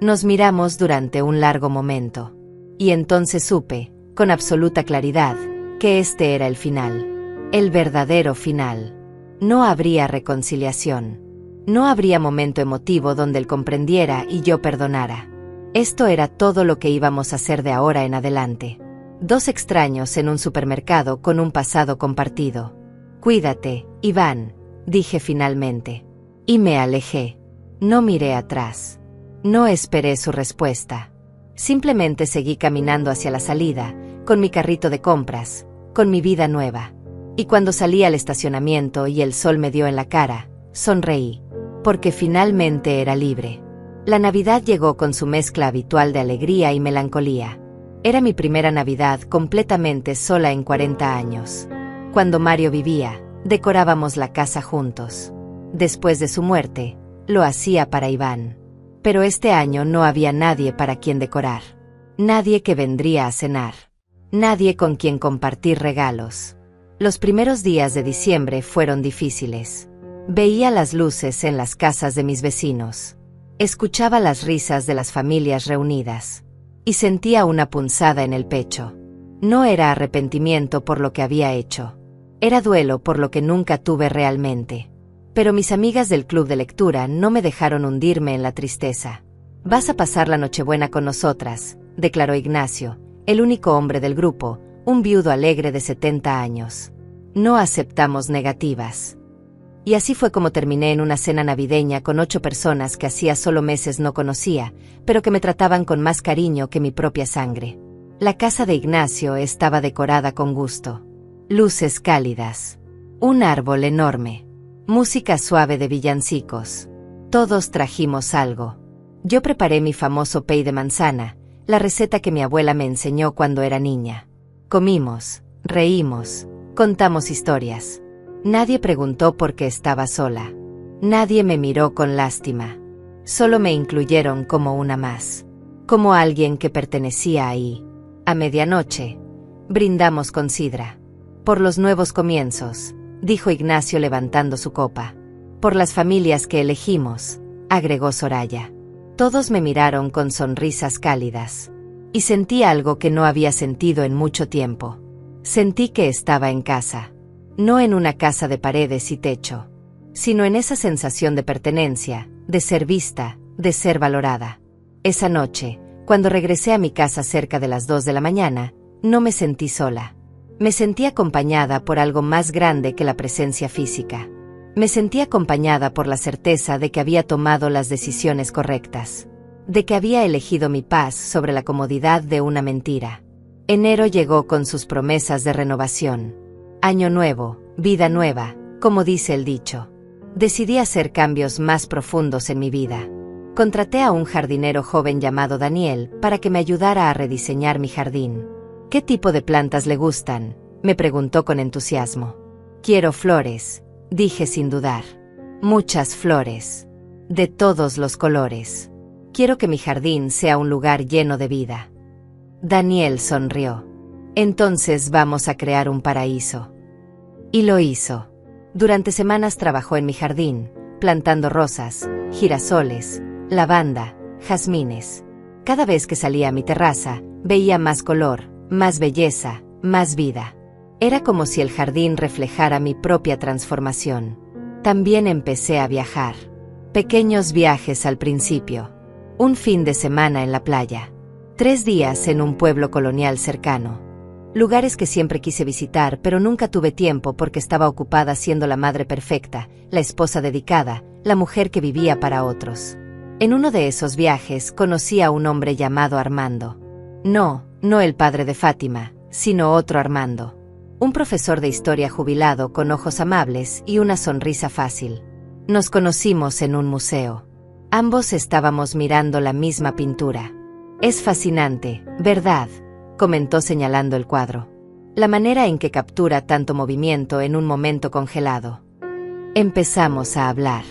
Nos miramos durante un largo momento. Y entonces supe, con absoluta claridad, que este era el final. El verdadero final. No habría reconciliación. No habría momento emotivo donde él comprendiera y yo perdonara. Esto era todo lo que íbamos a hacer de ahora en adelante. Dos extraños en un supermercado con un pasado compartido. Cuídate, Iván, dije finalmente. Y me alejé. No miré atrás. No esperé su respuesta. Simplemente seguí caminando hacia la salida, con mi carrito de compras, con mi vida nueva. Y cuando salí al estacionamiento y el sol me dio en la cara, sonreí. porque finalmente era libre. La Navidad llegó con su mezcla habitual de alegría y melancolía. Era mi primera Navidad completamente sola en 40 años. Cuando Mario vivía, decorábamos la casa juntos. Después de su muerte, lo hacía para Iván. Pero este año no había nadie para quien decorar. Nadie que vendría a cenar. Nadie con quien compartir regalos. Los primeros días de diciembre fueron difíciles. Veía las luces en las casas de mis vecinos. Escuchaba las risas de las familias reunidas. Y sentía una punzada en el pecho. No era arrepentimiento por lo que había hecho. Era duelo por lo que nunca tuve realmente. Pero mis amigas del club de lectura no me dejaron hundirme en la tristeza. «Vas a pasar la Nochebuena con nosotras», declaró Ignacio, el único hombre del grupo, un viudo alegre de 70 años. No aceptamos negativas. Y así fue como terminé en una cena navideña con 8 personas que hacía solo meses no conocía, pero que me trataban con más cariño que mi propia sangre. La casa de Ignacio estaba decorada con gusto. Luces cálidas. Un árbol enorme. Música suave de villancicos. Todos trajimos algo. Yo preparé mi famoso pay de manzana, la receta que mi abuela me enseñó cuando era niña. Comimos, reímos, contamos historias. Nadie preguntó por qué estaba sola. Nadie me miró con lástima. Solo me incluyeron como una más. Como alguien que pertenecía ahí. A medianoche, brindamos con sidra. Por los nuevos comienzos, dijo Ignacio levantando su copa. Por las familias que elegimos, agregó Soraya. Todos me miraron con sonrisas cálidas. Y sentí algo que no había sentido en mucho tiempo. Sentí que estaba en casa. No en una casa de paredes y techo, sino en esa sensación de pertenencia, de ser vista, de ser valorada. Esa noche, cuando regresé a mi casa cerca de las 2 de la mañana, no me sentí sola. Me sentí acompañada por algo más grande que la presencia física. Me sentí acompañada por la certeza de que había tomado las decisiones correctas, de que había elegido mi paz sobre la comodidad de una mentira. Enero llegó con sus promesas de renovación. Año nuevo, vida nueva, como dice el dicho. Decidí hacer cambios más profundos en mi vida. Contraté a un jardinero joven llamado Daniel para que me ayudara a rediseñar mi jardín. ¿Qué tipo de plantas le gustan?, me preguntó con entusiasmo. Quiero flores, dije sin dudar. Muchas flores. De todos los colores. Quiero que mi jardín sea un lugar lleno de vida. Daniel sonrió. Entonces vamos a crear un paraíso. Y lo hizo. Durante semanas trabajó en mi jardín, plantando rosas, girasoles, lavanda, jazmines. Cada vez que salía a mi terraza, veía más color, más belleza, más vida. Era como si el jardín reflejara mi propia transformación. También empecé a viajar. Pequeños viajes al principio. Un fin de semana en la playa. 3 días en un pueblo colonial cercano. Lugares que siempre quise visitar, pero nunca tuve tiempo porque estaba ocupada siendo la madre perfecta, la esposa dedicada, la mujer que vivía para otros. En uno de esos viajes conocí a un hombre llamado Armando. No el padre de Fátima, sino otro Armando. Un profesor de historia jubilado con ojos amables y una sonrisa fácil. Nos conocimos en un museo. Ambos estábamos mirando la misma pintura. Es fascinante, ¿verdad?, comentó señalando el cuadro. La manera en que captura tanto movimiento en un momento congelado. Empezamos a hablar.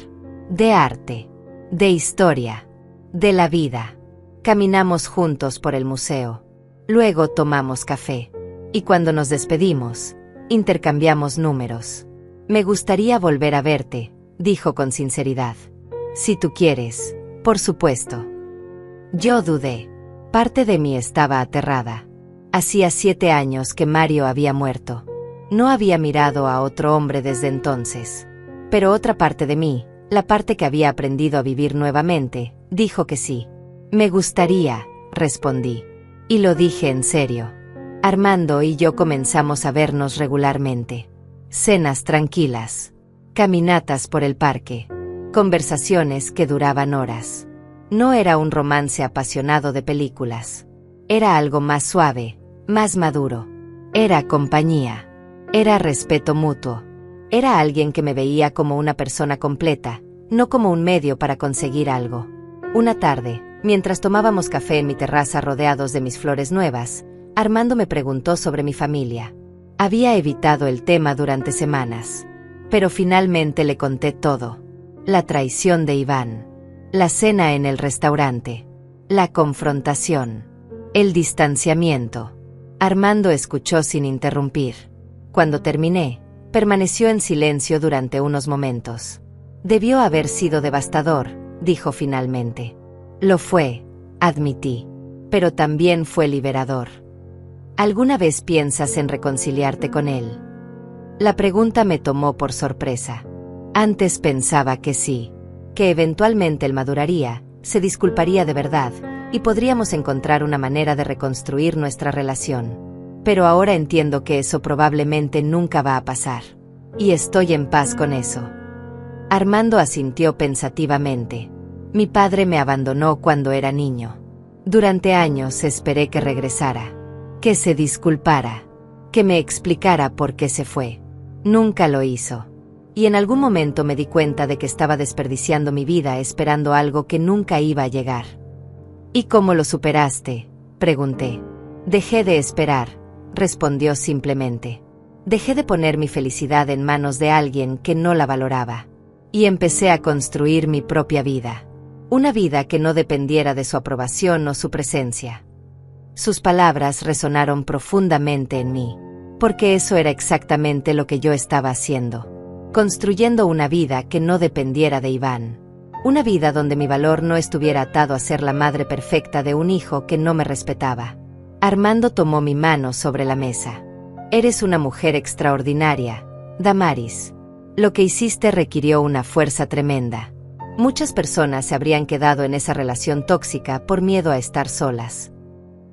De arte. De historia. De la vida. Caminamos juntos por el museo. Luego tomamos café. Y cuando nos despedimos, intercambiamos números. Me gustaría volver a verte, dijo con sinceridad. Si tú quieres, por supuesto. Yo dudé. Parte de mí estaba aterrada. Hacía 7 años que Mario había muerto. No había mirado a otro hombre desde entonces. Pero otra parte de mí, la parte que había aprendido a vivir nuevamente, dijo que sí. Me gustaría, respondí. Y lo dije en serio. Armando y yo comenzamos a vernos regularmente. Cenas tranquilas. Caminatas por el parque. Conversaciones que duraban horas. No era un romance apasionado de películas. Era algo más suave, más maduro. Era compañía. Era respeto mutuo. Era alguien que me veía como una persona completa, no como un medio para conseguir algo. Una tarde, mientras tomábamos café en mi terraza rodeados de mis flores nuevas, Armando me preguntó sobre mi familia. Había evitado el tema durante semanas, pero finalmente le conté todo. La traición de Iván, la cena en el restaurante, la confrontación, el distanciamiento. Armando escuchó sin interrumpir. Cuando terminé, permaneció en silencio durante unos momentos. Debió haber sido devastador, dijo finalmente. Lo fue, admití, pero también fue liberador. ¿Alguna vez piensas en reconciliarte con él? La pregunta me tomó por sorpresa. Antes pensaba que sí, que eventualmente él maduraría, se disculparía de verdad, y podríamos encontrar una manera de reconstruir nuestra relación. Pero ahora entiendo que eso probablemente nunca va a pasar. Y estoy en paz con eso. Armando asintió pensativamente. Mi padre me abandonó cuando era niño. Durante años esperé que regresara, que se disculpara, que me explicara por qué se fue. Nunca lo hizo. Y en algún momento me di cuenta de que estaba desperdiciando mi vida esperando algo que nunca iba a llegar. ¿Y cómo lo superaste?, pregunté. Dejé de esperar, respondió simplemente. Dejé de poner mi felicidad en manos de alguien que no la valoraba. Y empecé a construir mi propia vida. Una vida que no dependiera de su aprobación o su presencia. Sus palabras resonaron profundamente en mí, porque eso era exactamente lo que yo estaba haciendo. Construyendo una vida que no dependiera de Iván. Una vida donde mi valor no estuviera atado a ser la madre perfecta de un hijo que no me respetaba. Armando tomó mi mano sobre la mesa. Eres una mujer extraordinaria, Damaris. Lo que hiciste requirió una fuerza tremenda. Muchas personas se habrían quedado en esa relación tóxica por miedo a estar solas.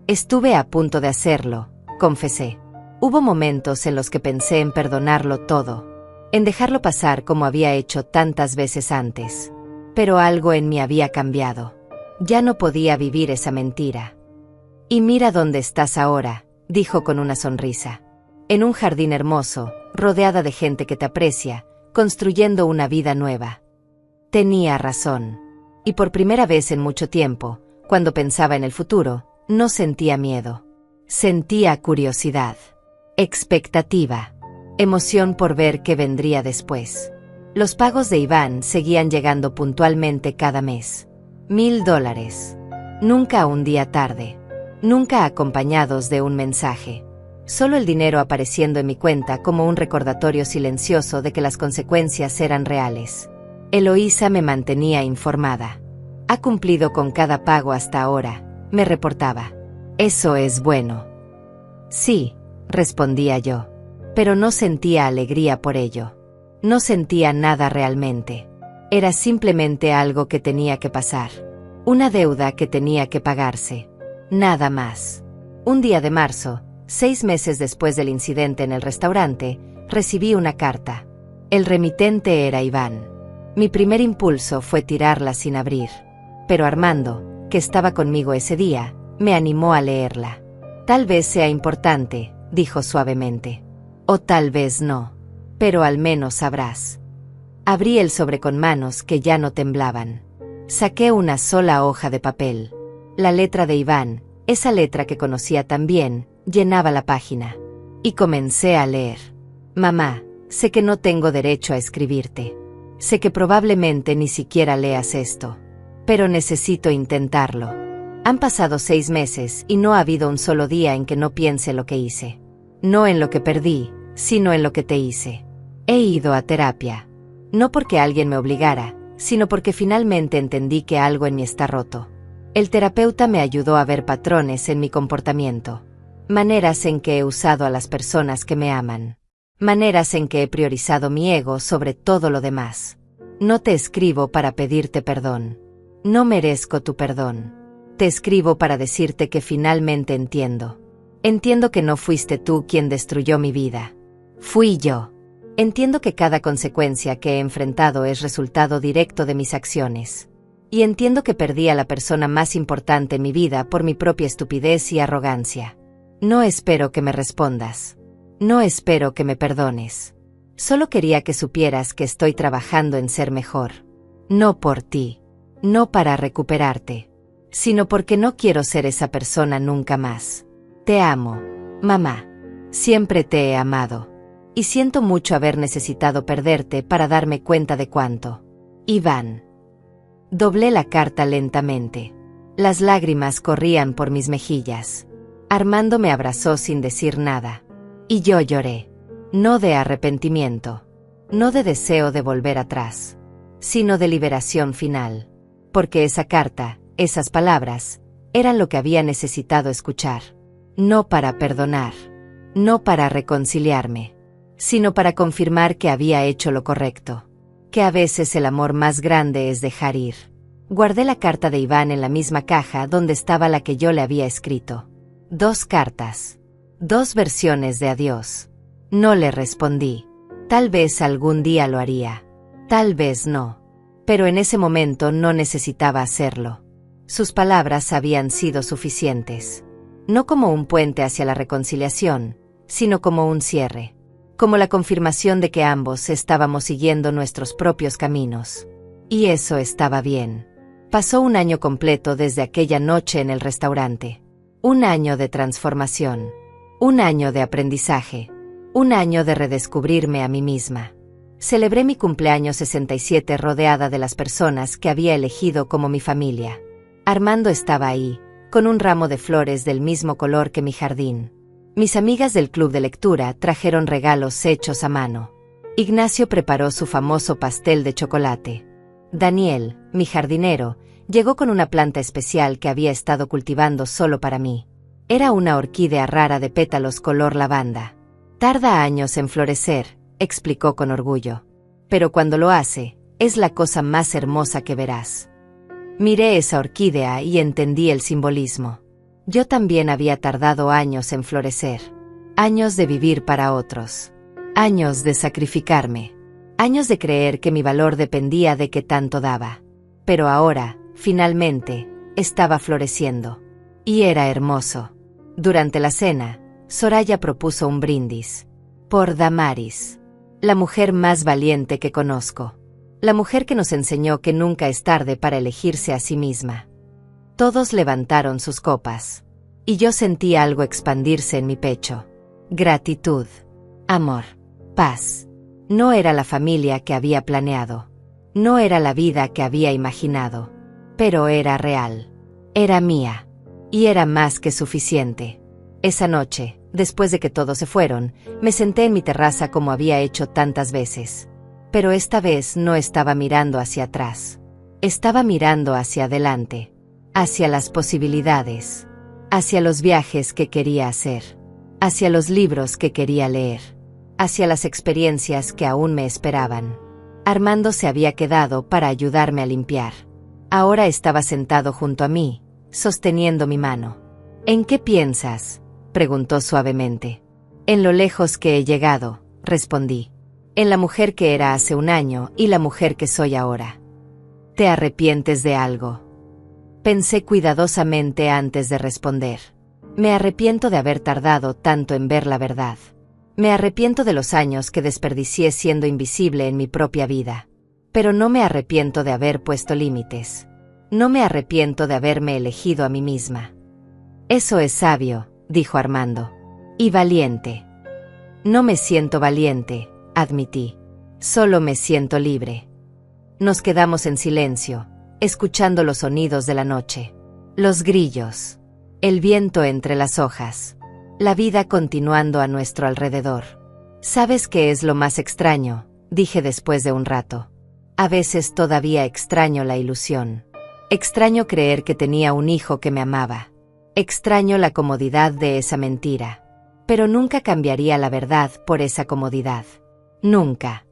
Estuve a punto de hacerlo, confesé. Hubo momentos en los que pensé en perdonarlo todo, en dejarlo pasar como había hecho tantas veces antes. Pero algo en mí había cambiado. Ya no podía vivir esa mentira. Y mira dónde estás ahora, dijo con una sonrisa. En un jardín hermoso, rodeada de gente que te aprecia, construyendo una vida nueva. Tenía razón. Y por primera vez en mucho tiempo, cuando pensaba en el futuro, no sentía miedo. Sentía curiosidad, expectativa, emoción por ver qué vendría después. Los pagos de Iván seguían llegando puntualmente cada mes. $1000. Nunca un día tarde. Nunca acompañados de un mensaje. Solo el dinero apareciendo en mi cuenta como un recordatorio silencioso de que las consecuencias eran reales. Eloísa me mantenía informada. Ha cumplido con cada pago hasta ahora, me reportaba. Eso es bueno. Sí, respondía yo. Pero no sentía alegría por ello. No sentía nada realmente. Era simplemente algo que tenía que pasar. Una deuda que tenía que pagarse. Nada más. Un día de marzo, 6 meses después del incidente en el restaurante, recibí una carta. El remitente era Iván. Mi primer impulso fue tirarla sin abrir. Pero Armando, que estaba conmigo ese día, me animó a leerla. Tal vez sea importante, dijo suavemente. O tal vez no. Pero al menos sabrás. Abrí el sobre con manos que ya no temblaban. Saqué una sola hoja de papel. La letra de Iván, esa letra que conocía tan bien, llenaba la página. Y comencé a leer. Mamá, sé que no tengo derecho a escribirte. Sé que probablemente ni siquiera leas esto. Pero necesito intentarlo. Han pasado 6 meses y no ha habido un solo día en que no piense lo que hice. No en lo que perdí, sino en lo que te hice. He ido a terapia. No porque alguien me obligara, sino porque finalmente entendí que algo en mí está roto. El terapeuta me ayudó a ver patrones en mi comportamiento. Maneras en que he usado a las personas que me aman. Maneras en que he priorizado mi ego sobre todo lo demás. No te escribo para pedirte perdón. No merezco tu perdón. Te escribo para decirte que finalmente entiendo. Entiendo que no fuiste tú quien destruyó mi vida. Fui yo. Entiendo que cada consecuencia que he enfrentado es resultado directo de mis acciones. Y entiendo que perdí a la persona más importante en mi vida por mi propia estupidez y arrogancia. No espero que me respondas. No espero que me perdones. Solo quería que supieras que estoy trabajando en ser mejor. No por ti. No para recuperarte. Sino porque no quiero ser esa persona nunca más. Te amo, mamá. Siempre te he amado. Y siento mucho haber necesitado perderte para darme cuenta de cuánto. Iván. Doblé la carta lentamente. Las lágrimas corrían por mis mejillas. Armando me abrazó sin decir nada. Y yo lloré. No de arrepentimiento. No de deseo de volver atrás. Sino de liberación final. Porque esa carta, esas palabras, eran lo que había necesitado escuchar. No para perdonar. No para reconciliarme. Sino para confirmar que había hecho lo correcto. Que a veces el amor más grande es dejar ir. Guardé la carta de Iván en la misma caja donde estaba la que yo le había escrito. 2 cartas. 2 versiones de adiós. No le respondí. Tal vez algún día lo haría. Tal vez no. Pero en ese momento no necesitaba hacerlo. Sus palabras habían sido suficientes. No como un puente hacia la reconciliación, sino como un cierre. Como la confirmación de que ambos estábamos siguiendo nuestros propios caminos. Y eso estaba bien. Pasó un año completo desde aquella noche en el restaurante. Un año de transformación. Un año de aprendizaje. Un año de redescubrirme a mí misma. Celebré mi cumpleaños 67 rodeada de las personas que había elegido como mi familia. Armando estaba ahí, con un ramo de flores del mismo color que mi jardín. Mis amigas del club de lectura trajeron regalos hechos a mano. Ignacio preparó su famoso pastel de chocolate. Daniel, mi jardinero, llegó con una planta especial que había estado cultivando solo para mí. Era una orquídea rara de pétalos color lavanda. Tarda años en florecer, explicó con orgullo. Pero cuando lo hace, es la cosa más hermosa que verás. Miré esa orquídea y entendí el simbolismo. Yo también había tardado años en florecer. Años de vivir para otros. Años de sacrificarme. Años de creer que mi valor dependía de qué tanto daba. Pero ahora, finalmente, estaba floreciendo. Y era hermoso. Durante la cena, Soraya propuso un brindis. Por Damaris. La mujer más valiente que conozco. La mujer que nos enseñó que nunca es tarde para elegirse a sí misma. Todos levantaron sus copas. Y yo sentí algo expandirse en mi pecho. Gratitud. Amor. Paz. No era la familia que había planeado. No era la vida que había imaginado. Pero era real. Era mía. Y era más que suficiente. Esa noche, después de que todos se fueron, me senté en mi terraza como había hecho tantas veces. Pero esta vez no estaba mirando hacia atrás. Estaba mirando hacia adelante. Hacia las posibilidades. Hacia los viajes que quería hacer. Hacia los libros que quería leer. Hacia las experiencias que aún me esperaban. Armando se había quedado para ayudarme a limpiar. Ahora estaba sentado junto a mí, sosteniendo mi mano. ¿En qué piensas?, preguntó suavemente. En lo lejos que he llegado, respondí. En la mujer que era hace un año y la mujer que soy ahora. ¿Te arrepientes de algo? Pensé cuidadosamente antes de responder. Me arrepiento de haber tardado tanto en ver la verdad. Me arrepiento de los años que desperdicié siendo invisible en mi propia vida. Pero no me arrepiento de haber puesto límites. No me arrepiento de haberme elegido a mí misma. Eso es sabio, dijo Armando. Y valiente. No me siento valiente, admití. Solo me siento libre. Nos quedamos en silencio, escuchando los sonidos de la noche. Los grillos. El viento entre las hojas. La vida continuando a nuestro alrededor. ¿Sabes qué es lo más extraño?, dije después de un rato. A veces todavía extraño la ilusión. Extraño creer que tenía un hijo que me amaba. Extraño la comodidad de esa mentira. Pero nunca cambiaría la verdad por esa comodidad. Nunca.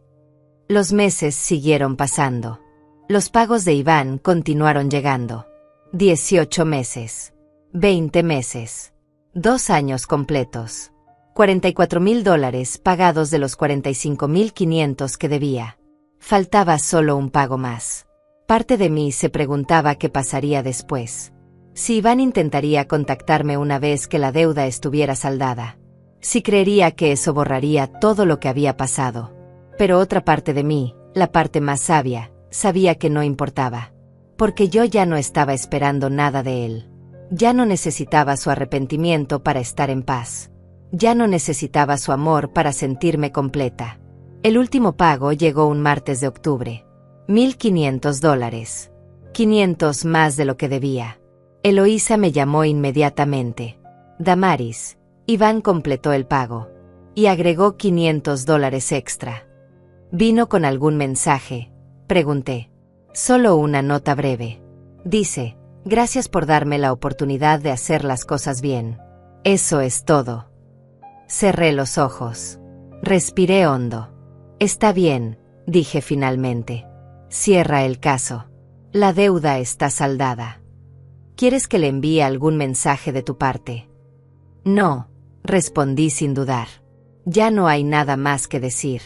Los meses siguieron pasando. Los pagos de Iván continuaron llegando. 18 meses. 20 meses. 2 años completos. $44,000 pagados de los 45,500 que debía. Faltaba solo un pago más. Parte de mí se preguntaba qué pasaría después. Si Iván intentaría contactarme una vez que la deuda estuviera saldada. Si creería que eso borraría todo lo que había pasado. Pero otra parte de mí, la parte más sabia, sabía que no importaba. Porque yo ya no estaba esperando nada de él. Ya no necesitaba su arrepentimiento para estar en paz. Ya no necesitaba su amor para sentirme completa. El último pago llegó un martes de octubre. $1,500. 500 más de lo que debía. Eloísa me llamó inmediatamente. Damaris, Iván completó el pago. Y agregó $500 extra. ¿Vino con algún mensaje?, pregunté. Solo una nota breve. Dice: gracias por darme la oportunidad de hacer las cosas bien. Eso es todo. Cerré los ojos. Respiré hondo. Está bien, dije finalmente. Cierra el caso. La deuda está saldada. ¿Quieres que le envíe algún mensaje de tu parte? No, respondí sin dudar. Ya no hay nada más que decir.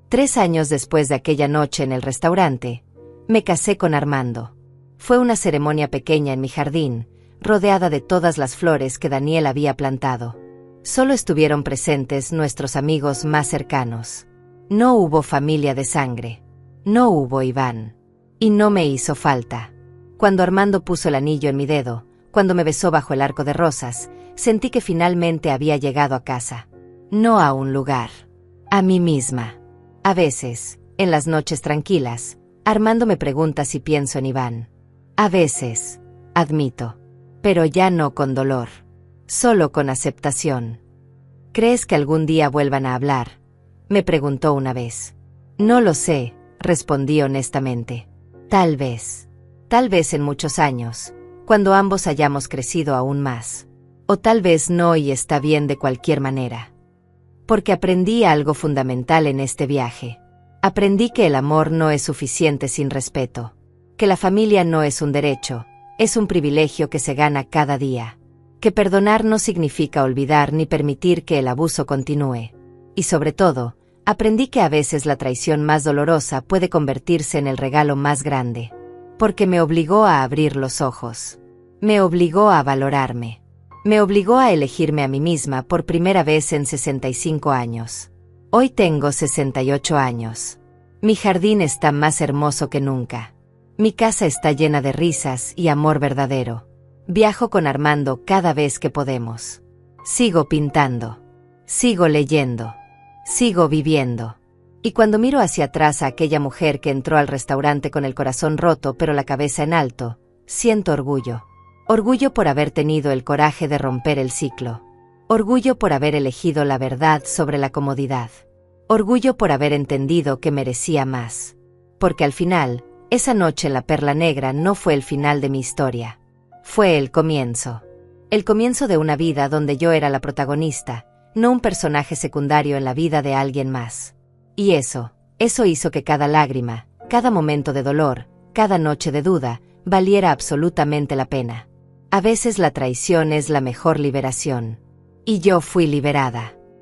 3 años después de aquella noche en el restaurante, me casé con Armando. Fue una ceremonia pequeña en mi jardín, rodeada de todas las flores que Daniel había plantado. Solo estuvieron presentes nuestros amigos más cercanos. No hubo familia de sangre. No hubo Iván. Y no me hizo falta. Cuando Armando puso el anillo en mi dedo, cuando me besó bajo el arco de rosas, sentí que finalmente había llegado a casa. No a un lugar. A mí misma. A veces, en las noches tranquilas, Armando me pregunta si pienso en Iván. A veces, admito. Pero ya no con dolor. Solo con aceptación. ¿Crees que algún día vuelvan a hablar?, me preguntó una vez. No lo sé, respondí honestamente. Tal vez. Tal vez en muchos años, cuando ambos hayamos crecido aún más. O tal vez no, y está bien de cualquier manera. Porque aprendí algo fundamental en este viaje. Aprendí que el amor no es suficiente sin respeto. Que la familia no es un derecho, es un privilegio que se gana cada día. Que perdonar no significa olvidar ni permitir que el abuso continúe. Y sobre todo, aprendí que a veces la traición más dolorosa puede convertirse en el regalo más grande. Porque me obligó a abrir los ojos. Me obligó a valorarme. Me obligó a elegirme a mí misma por primera vez en 65 años. Hoy tengo 68 años. Mi jardín está más hermoso que nunca. Mi casa está llena de risas y amor verdadero. Viajo con Armando cada vez que podemos. Sigo pintando. Sigo leyendo. Sigo viviendo. Y cuando miro hacia atrás a aquella mujer que entró al restaurante con el corazón roto pero la cabeza en alto, siento orgullo. Orgullo por haber tenido el coraje de romper el ciclo. Orgullo por haber elegido la verdad sobre la comodidad. Orgullo por haber entendido que merecía más. Porque al final, esa noche en la Perla Negra no fue el final de mi historia. Fue el comienzo. El comienzo de una vida donde yo era la protagonista, no un personaje secundario en la vida de alguien más. Y eso hizo que cada lágrima, cada momento de dolor, cada noche de duda, valiera absolutamente la pena. A veces la traición es la mejor liberación. Y yo fui liberada.